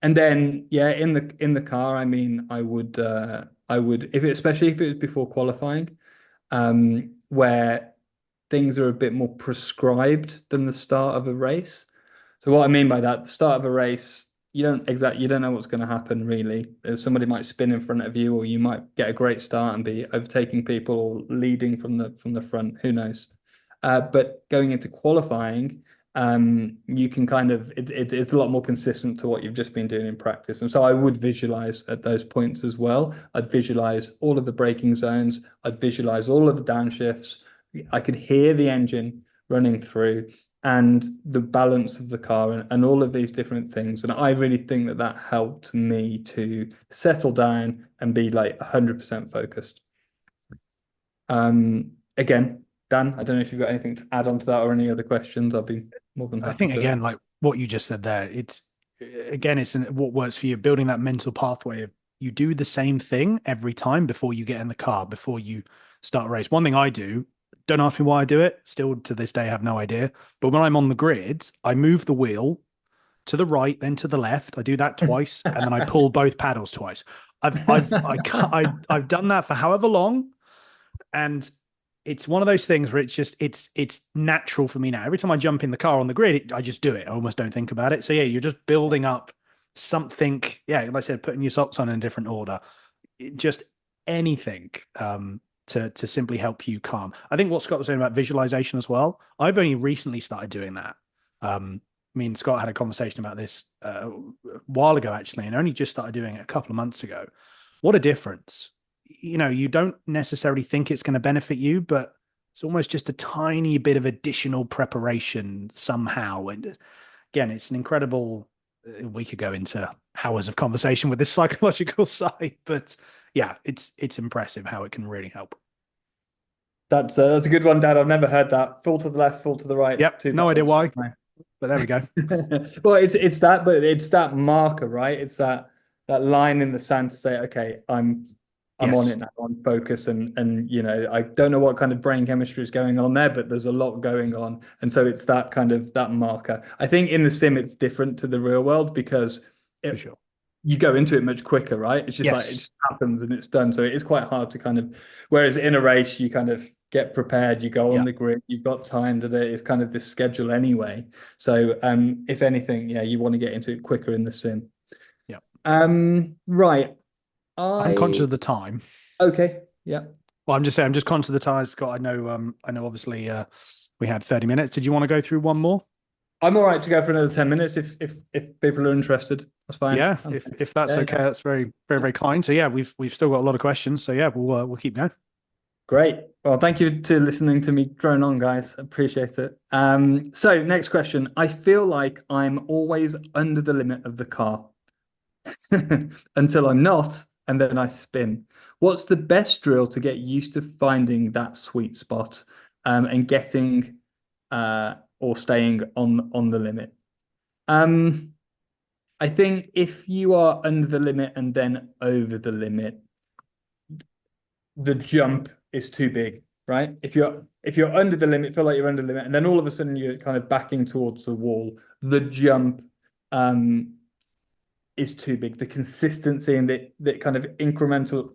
Speaker 2: And then yeah, in the car, I mean, I would if it, especially if it was before qualifying, where things are a bit more prescribed than the start of a race. So what I mean by that, the start of a race, you don't know what's going to happen really. Somebody might spin in front of you, or you might get a great start and be overtaking people or leading from the front. Who knows? But going into qualifying, you can kind of it's a lot more consistent to what you've just been doing in practice. And so I would visualize at those points as well. I'd visualize all of the braking zones. I'd visualize all of the downshifts. I could hear the engine running through and the balance of the car and all of these different things. And I really think that helped me to settle down and be like 100% focused. Again, Dan, I don't know if you've got anything to add on to that or any other questions. I'll be more than
Speaker 1: I
Speaker 2: happy
Speaker 1: think
Speaker 2: to.
Speaker 1: again, like what you just said there, it's what works for you, building that mental pathway of you do the same thing every time before you get in the car, before you start a race. One thing I do, don't ask me why I do it, still to this day, I have no idea. But when I'm on the grid, I move the wheel to the right, then to the left. I do that twice, and then I pull both paddles twice. I've done that for however long, and it's one of those things where it's natural for me now. Every time I jump in the car on the grid, I just do it. I almost don't think about it. So yeah, you're just building up something. Yeah, like I said, putting your socks on in a different order. Just anything to simply help you calm. I think what Scott was saying about visualization as well. I've only recently started doing that. Me and Scott had a conversation about this a while ago, actually, and only just started doing it a couple of months ago. What a difference! You don't necessarily think it's going to benefit you, but it's almost just a tiny bit of additional preparation somehow. And again, it's an incredible. We could go into hours of conversation with this psychological side, but yeah, it's impressive how it can really help.
Speaker 2: That's a good one, Dad. I've never heard that. Full to the left, full to the right,
Speaker 1: Yep,
Speaker 2: two
Speaker 1: no idea
Speaker 2: paddles.
Speaker 1: why, but there we go.
Speaker 2: Well, but it's that marker, right? It's that line in the sand to say, okay, I'm on
Speaker 1: Yes,
Speaker 2: it now, on focus, and I don't know what kind of brain chemistry is going on there, but there's a lot going on, and so it's that kind of that marker. I think in the sim it's different to the real world because
Speaker 1: for
Speaker 2: it
Speaker 1: sure.
Speaker 2: you go into it much quicker, right? It's just like it
Speaker 1: Yes.
Speaker 2: just happens and it's done. So it is quite hard to kind of, whereas in a race, you kind of get prepared, you go on
Speaker 1: Yeah.
Speaker 2: the grid, you've got time to do it. It's kind of this schedule anyway. So if anything, yeah, you want to get into it quicker in the sim.
Speaker 1: Yeah.
Speaker 2: Right.
Speaker 1: I'm conscious
Speaker 2: I
Speaker 1: of the time.
Speaker 2: okay, yeah.
Speaker 1: Well, I'm just saying, I'm just conscious of the time, Scott. I know obviously we had 30 minutes. Did you want to go through one more?
Speaker 2: I'm all right to go for another 10 minutes if people are interested. That's fine.
Speaker 1: Yeah, if that's
Speaker 2: Yeah,
Speaker 1: okay,
Speaker 2: yeah.
Speaker 1: that's very, very,
Speaker 2: Yeah.
Speaker 1: very kind. So yeah, we've still got a lot of questions. So yeah, we'll keep going.
Speaker 2: Great. Well, thank you to listening to me drone on, guys. Appreciate it. So next question. I feel like I'm always under the limit of the car until I'm not, and then I spin. What's the best drill to get used to finding that sweet spot, and getting or staying on the limit? Um, I think if you are under the limit and then over the limit, the jump is too big, right? If you're under the limit, feel like you're under the limit, and then all of a sudden you're kind of backing towards the wall, the jump um is too big. The consistency and the kind of incremental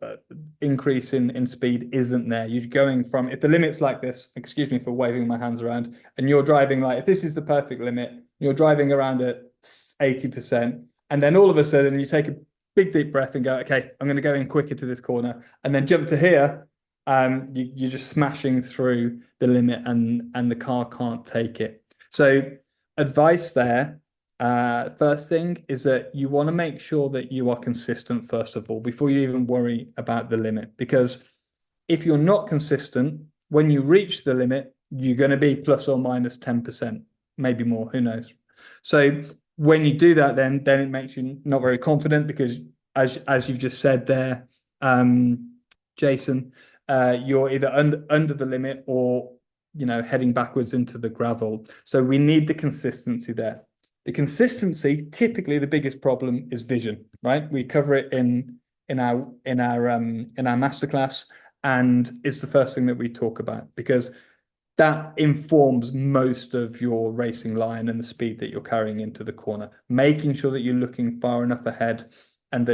Speaker 2: increase in speed isn't there. You're going from, if the limit's like this, excuse me for waving my hands around, and you're driving like, if this is the perfect limit, you're driving around at 80%, and then all of a sudden you take a big deep breath and go, okay, I'm going to go in quicker to this corner, and then jump to here. You're just smashing through the limit, and the car can't take it. So advice there, first thing is that you want to make sure that you are consistent first of all before you even worry about the limit. Because if you're not consistent, when you reach the limit, you're going to be plus or minus 10%, maybe more, who knows? So when you do that, then it makes you not very confident because as you've just said there, Jason, you're either under the limit or heading backwards into the gravel. So we need the consistency there. The consistency, typically the biggest problem is vision, right? We cover it in our masterclass, and it's the first thing that we talk about because that informs most of your racing line and the speed that you're carrying into the corner. Making sure that you're looking far enough ahead and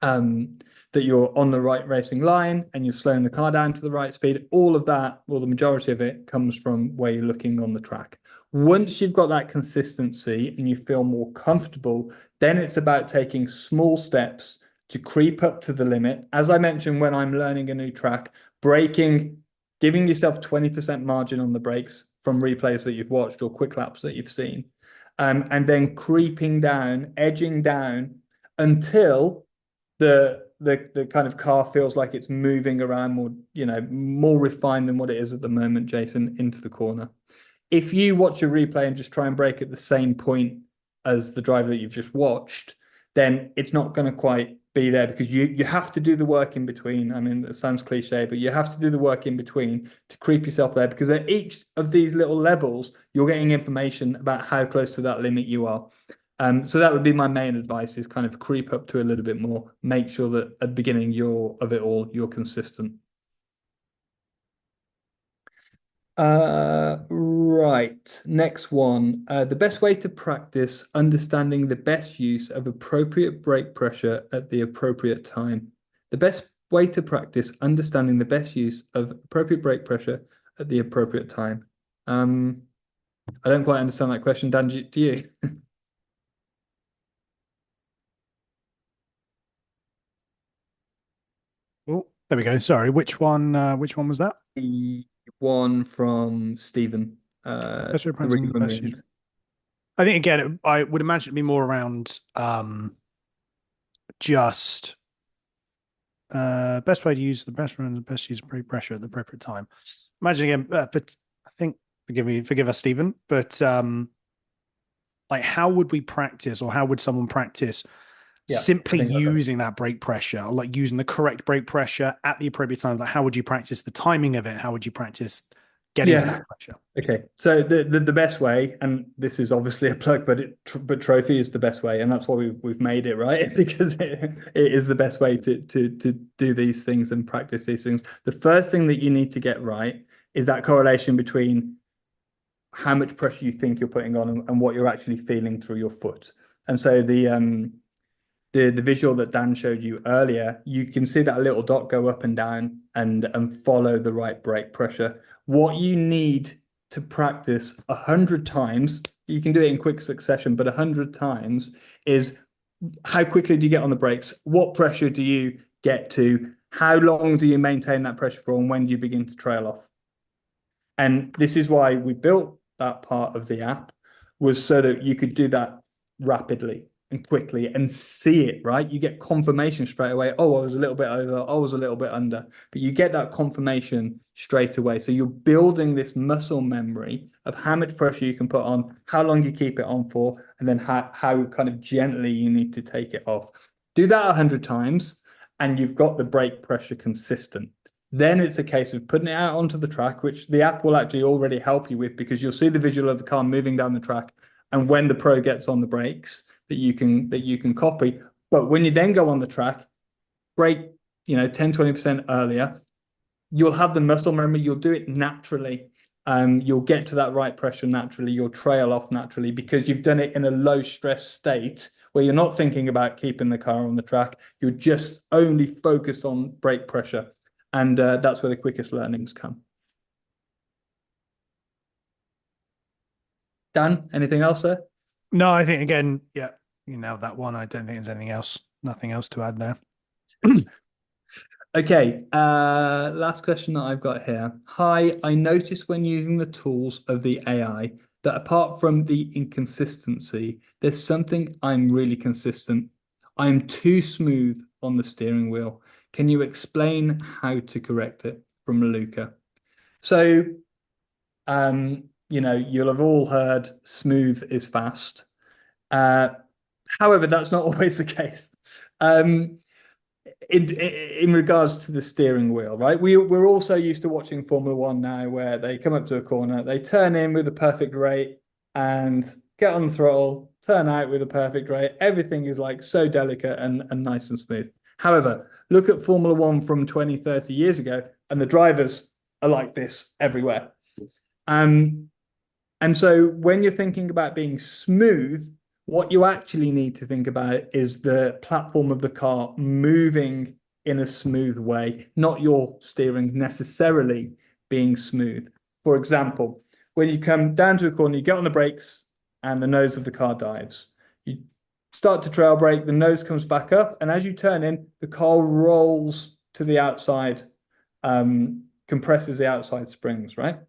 Speaker 2: um, that you're on the right racing line and you're slowing the car down to the right speed. All of that, well, the majority of it comes from where you're looking on the track. Once you've got that consistency and you feel more comfortable, then it's about taking small steps to creep up to the limit. As I mentioned, when I'm learning a new track, braking, giving yourself 20% margin on the brakes from replays that you've watched or quick laps that you've seen, and then creeping down, edging down until the kind of car feels like it's moving around more, more refined than what it is at the moment, Jason, into the corner. If you watch a replay and just try and brake at the same point as the driver that you've just watched, then it's not going to quite be there because you have to do the work in between. I mean, that sounds cliche, but you have to do the work in between to creep yourself there because at each of these little levels, you're getting information about how close to that limit you are. So that would be my main advice: is kind of creep up to a little bit more. Make sure that at the beginning you're consistent. Right. Next one. The best way to practice understanding the best use of appropriate brake pressure at the appropriate time. The best way to practice understanding the best use of appropriate brake pressure at the appropriate time. I don't quite understand that question, Dan. Do you?
Speaker 1: Oh, there we go. Sorry, which one? Which one was that?
Speaker 2: The one from Stephen,
Speaker 1: Best way to
Speaker 2: three
Speaker 1: practice the best use.
Speaker 2: removed.
Speaker 1: I think again, I would imagine it'd be more around just best way to use the best run, the best use of brake pressure at the appropriate time. Imagine again, but I think forgive us, Stephen, but like how would we practice, or how would someone practice
Speaker 2: Yeah, I
Speaker 1: simply
Speaker 2: think that's it.
Speaker 1: using that brake pressure, or like using the correct brake pressure at the appropriate time? Like how would you practice the timing of it? How would you practice get into
Speaker 2: Yeah.
Speaker 1: that pressure.
Speaker 2: Okay. So the best way, and this is obviously a plug, but trophy is the best way, and that's why we've made it, right? Because it is the best way to do these things and practice these things. The first thing that you need to get right is that correlation between how much pressure you think you're putting on and what you're actually feeling through your foot. And so the visual that Dan showed you earlier, you can see that little dot go up and down and follow the right brake pressure. What you need to practice 100 times, you can do it in quick succession, but 100 times is how quickly do you get on the brakes? What pressure do you get to? How long do you maintain that pressure for? And when do you begin to trail off? And this is why we built that part of the app, was so that you could do that rapidly and quickly and see it, right? You get confirmation straight away. Oh, I was a little bit over. I was a little bit under. But you get that confirmation straight away. So you're building this muscle memory of how much pressure you can put on, how long you keep it on for, and then how kind of gently you need to take it off. Do that 100 times, and you've got the brake pressure consistent. Then it's a case of putting it out onto the track, which the app will actually already help you with, because you'll see the visual of the car moving down the track. And when the pro gets on the brakes, that you can copy. But when you then go on the track, brake, 10, 20% earlier, you'll have the muscle memory, you'll do it naturally. You'll get to that right pressure naturally, you'll trail off naturally, because you've done it in a low stress state where you're not thinking about keeping the car on the track. You're just only focused on brake pressure. And that's where the quickest learnings come. Dan, anything else there?
Speaker 1: No, I think again, yeah, you nailed that one. I don't think there's anything else, nothing else to add there.
Speaker 2: Okay, last question that I've got here. Hi, I noticed when using the tools of the AI that apart from the inconsistency, there's something I'm really consistent. I'm too smooth on the steering wheel. Can you explain how to correct it? From Luca. So, you'll have all heard smooth is fast. Uh, However, that's not always the case. In regards to the steering wheel, right? We're also used to watching Formula One now, where they come up to a corner, they turn in with a perfect rate and get on the throttle, turn out with a perfect rate. Everything is like so delicate and nice and smooth. However, look at Formula One from 20, 30 years ago, and the drivers are like this everywhere. And so when you're thinking about being smooth, what you actually need to think about is the platform of the car moving in a smooth way, not your steering necessarily being smooth. For example, when you come down to a corner, you get on the brakes and the nose of the car dives. You start to trail brake, the nose comes back up, and as you turn in, the car rolls to the outside, compresses the outside springs, right?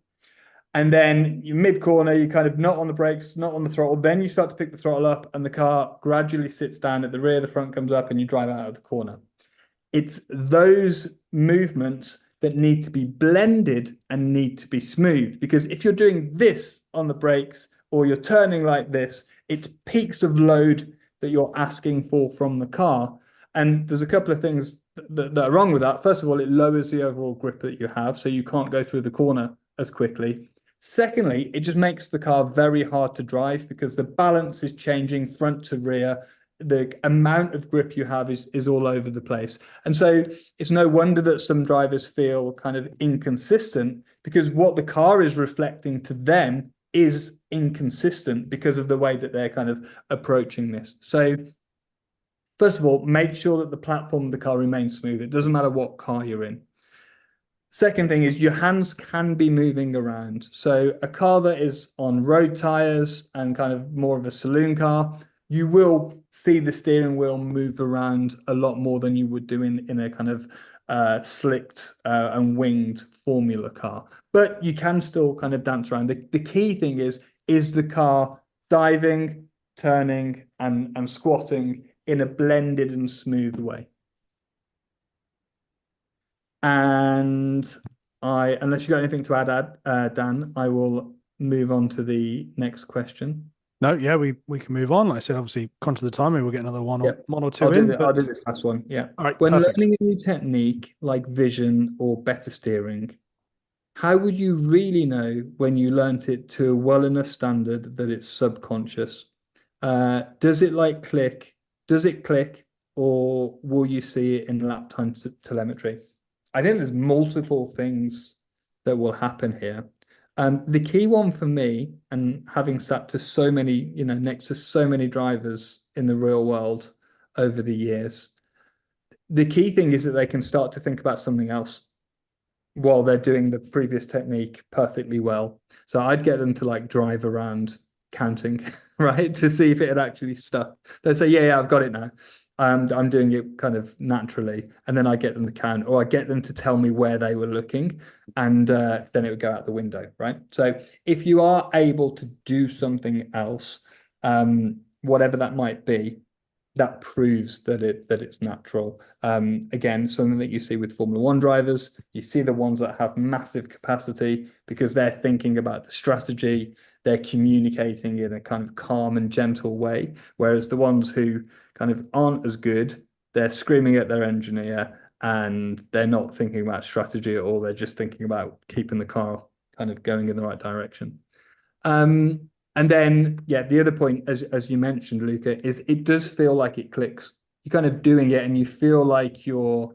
Speaker 2: And then you mid corner, you kind of not on the brakes, not on the throttle. Then you start to pick the throttle up, and the car gradually sits down at the rear. The front comes up, and you drive out of the corner. It's those movements that need to be blended and need to be smooth. Because if you're doing this on the brakes or you're turning like this, it's peaks of load that you're asking for from the car. And there's a couple of things that are wrong with that. First of all, it lowers the overall grip that you have, so you can't go through the corner as quickly. Secondly, it just makes the car very hard to drive because the balance is changing front to rear. The amount of grip you have is all over the place. And so it's no wonder that some drivers feel kind of inconsistent, because what the car is reflecting to them is inconsistent because of the way that they're kind of approaching this. So first of all, make sure that the platform of the car remains smooth. It doesn't matter what car you're in. Second thing is your hands can be moving around. So a car that is on road tires and kind of more of a saloon car, you will see the steering wheel move around a lot more than you would do in a kind of slicked and winged Formula car. But you can still kind of dance around. The key thing is the car diving, turning, and squatting in a blended and smooth way. And unless you've got anything to add, Dan, I will move on to the next question.
Speaker 1: No, yeah, we can move on. Like I said, obviously, conscious of the time, we'll get another one or two
Speaker 2: I'll do this last one. Yeah.
Speaker 1: All right,
Speaker 2: When
Speaker 1: perfect.
Speaker 2: learning a new technique like vision or better steering, how would you really know when you learnt it to a well enough standard that it's subconscious? Does it like click? Does it click, or will you see it in lap time telemetry? I think there's multiple things that will happen here. The key one for me, and having sat to so many, next to so many drivers in the real world over the years, the key thing is that they can start to think about something else while they're doing the previous technique perfectly well. So I'd get them to like drive around counting, right, to see if it had actually stuck. They'd say, yeah, I've got it now. I'm doing it kind of naturally. And then I get them to count, or I get them to tell me where they were looking, and then it would go out the window, right? So if you are able to do something else, whatever that might be, that proves that it's natural. Again, something that you see with Formula One drivers, you see the ones that have massive capacity because they're thinking about the strategy, they're communicating in a kind of calm and gentle way, whereas the ones who kind of aren't as good, they're screaming at their engineer and they're not thinking about strategy at all. They're just thinking about keeping the car kind of going in the right direction. And then, yeah, the other point, as you mentioned, Luca, is it does feel like it clicks. You're kind of doing it, and you feel like you're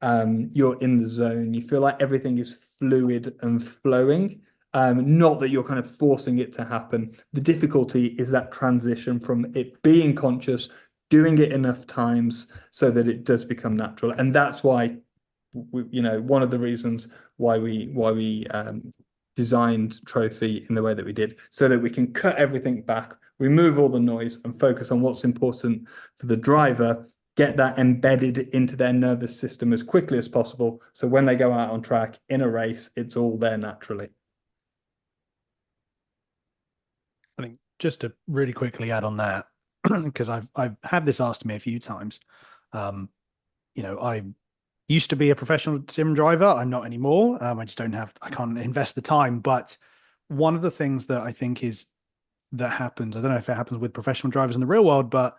Speaker 2: in the zone. You feel like everything is fluid and flowing. Not that you're kind of forcing it to happen. The difficulty is that transition from it being conscious, doing it enough times so that it does become natural, and that's why one of the reasons why we designed Trophy in the way that we did, so that we can cut everything back, remove all the noise, and focus on what's important for the driver, get that embedded into their nervous system as quickly as possible. So when they go out on track in a race, it's all there naturally.
Speaker 1: I think just to really quickly add on that, because I've had this asked to me a few times. Um, I used to be a professional sim driver. I'm not anymore. I can't invest the time. But one of the things that I think is that happens, I don't know if it happens with professional drivers in the real world, but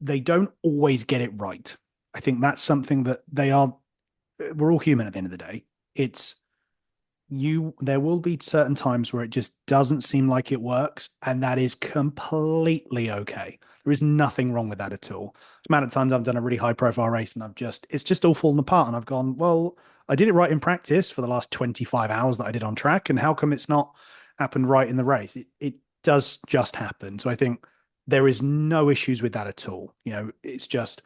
Speaker 1: they don't always get it right. I think that's something that we're all human at the end of the day. It's there will be certain times where it just doesn't seem like it works, and that is completely okay. There is nothing wrong with that at all. The amount of times I've done a really high profile race and it's just all fallen apart, and I've gone, well, I did it right in practice for the last 25 hours that I did on track, and how come it's not happened right in the race? It does just happen. So I think there is no issues with that at all. It's just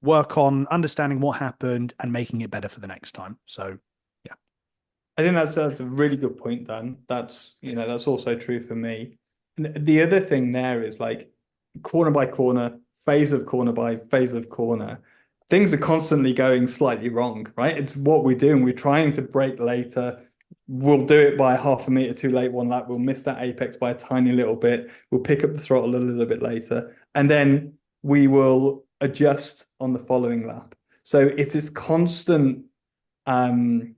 Speaker 1: work on understanding what happened and making it better for the next time. So yeah.
Speaker 2: I think that's a really good point, Dan. That's also true for me. And the other thing there is like corner by corner, phase of corner by phase of corner, things are constantly going slightly wrong, right? It's what we're doing. We're trying to brake later. We'll do it by half a meter too late one lap. We'll miss that apex by a tiny little bit. We'll pick up the throttle a little bit later. And then we will adjust on the following lap. So it's this constant um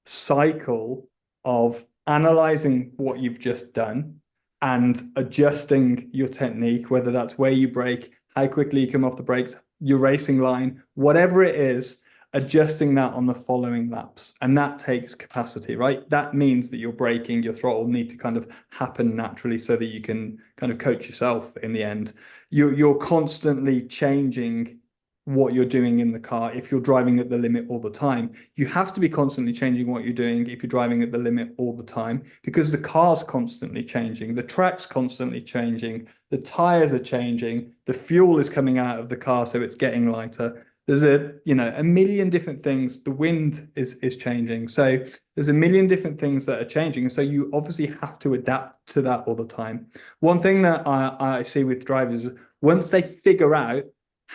Speaker 2: cycle of analyzing what you've just done and adjusting your technique, whether that's where you brake, how quickly you come off the brakes, your racing line, whatever it is, adjusting that on the following laps. And that takes capacity, right? That means that your braking, your throttle need to kind of happen naturally so that you can kind of coach yourself in the end. You're constantly changing what you're doing in the car if you're driving at the limit all the time. You have to be constantly changing what you're doing if you're driving at the limit all the time, because the car's constantly changing, the track's constantly changing, the tires are changing, the fuel is coming out of the car, so it's getting lighter. There's a million different things. The wind is changing. So there's a million different things that are changing. So you obviously have to adapt to that all the time. One thing that I see with drivers is once they figure out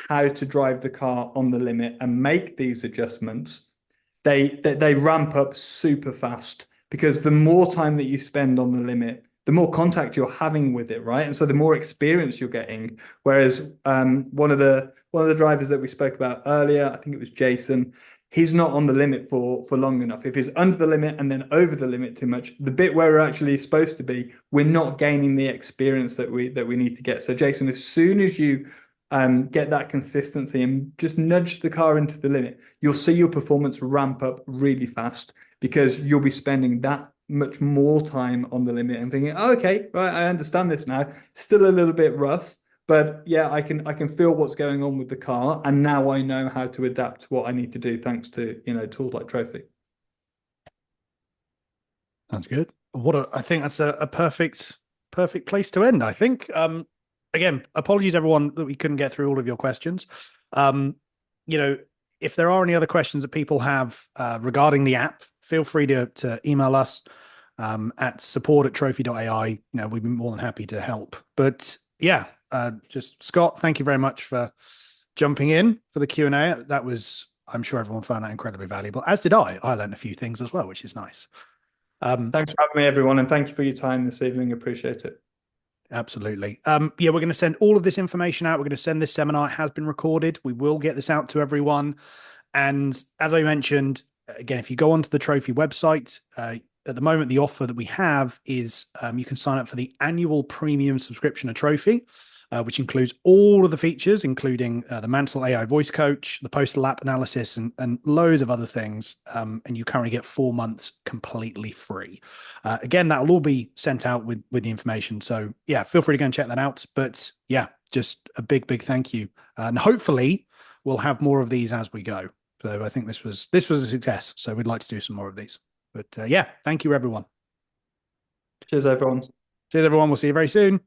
Speaker 2: how to drive the car on the limit and make these adjustments, they ramp up super fast, because the more time that you spend on the limit, the more contact you're having with it, right? And so the more experience you're getting. Whereas one of the drivers that we spoke about earlier, I think it was Jason, he's not on the limit for long enough. If he's under the limit and then over the limit too much, the bit where we're actually supposed to be, we're not gaining the experience that we need to get. So Jason, as soon as you get that consistency and just nudge the car into the limit, you'll see your performance ramp up really fast, because you'll be spending that much more time on the limit and thinking, oh, okay, right, I understand this now. Still a little bit rough, but yeah, I can feel what's going on with the car, and now I know how to adapt what I need to do thanks to tools like Trophy.
Speaker 1: Sounds good. I think that's a perfect place to end, I think. Again, apologies everyone that we couldn't get through all of your questions. Um, you know, if there are any other questions that people have regarding the app, feel free to email us at support@trophi.ai. We'd be more than happy to help. But yeah, just Scott, thank you very much for jumping in for the Q&A. That was, I'm sure everyone found that incredibly valuable, as did I. I learned a few things as well, which is nice.
Speaker 2: Thanks for having me, everyone, and thank you for your time this evening. Appreciate it.
Speaker 1: Absolutely. Yeah, we're going to send all of this information out. We're going to send this seminar. It has been recorded. We will get this out to everyone. And as I mentioned, again, if you go onto the Trophy website, at the moment, the offer that we have is you can sign up for the annual premium subscription of Trophy, which includes all of the features, including the Mansell AI voice coach, the postal app analysis, and loads of other things. And you currently get 4 months completely free. Again, that will all be sent out with the information. So yeah, feel free to go and check that out. But yeah, just a big thank you, and hopefully we'll have more of these as we go. So I think this was a success. So we'd like to do some more of these. But yeah, thank you everyone.
Speaker 2: Cheers, everyone.
Speaker 1: Cheers everyone. We'll see you very soon.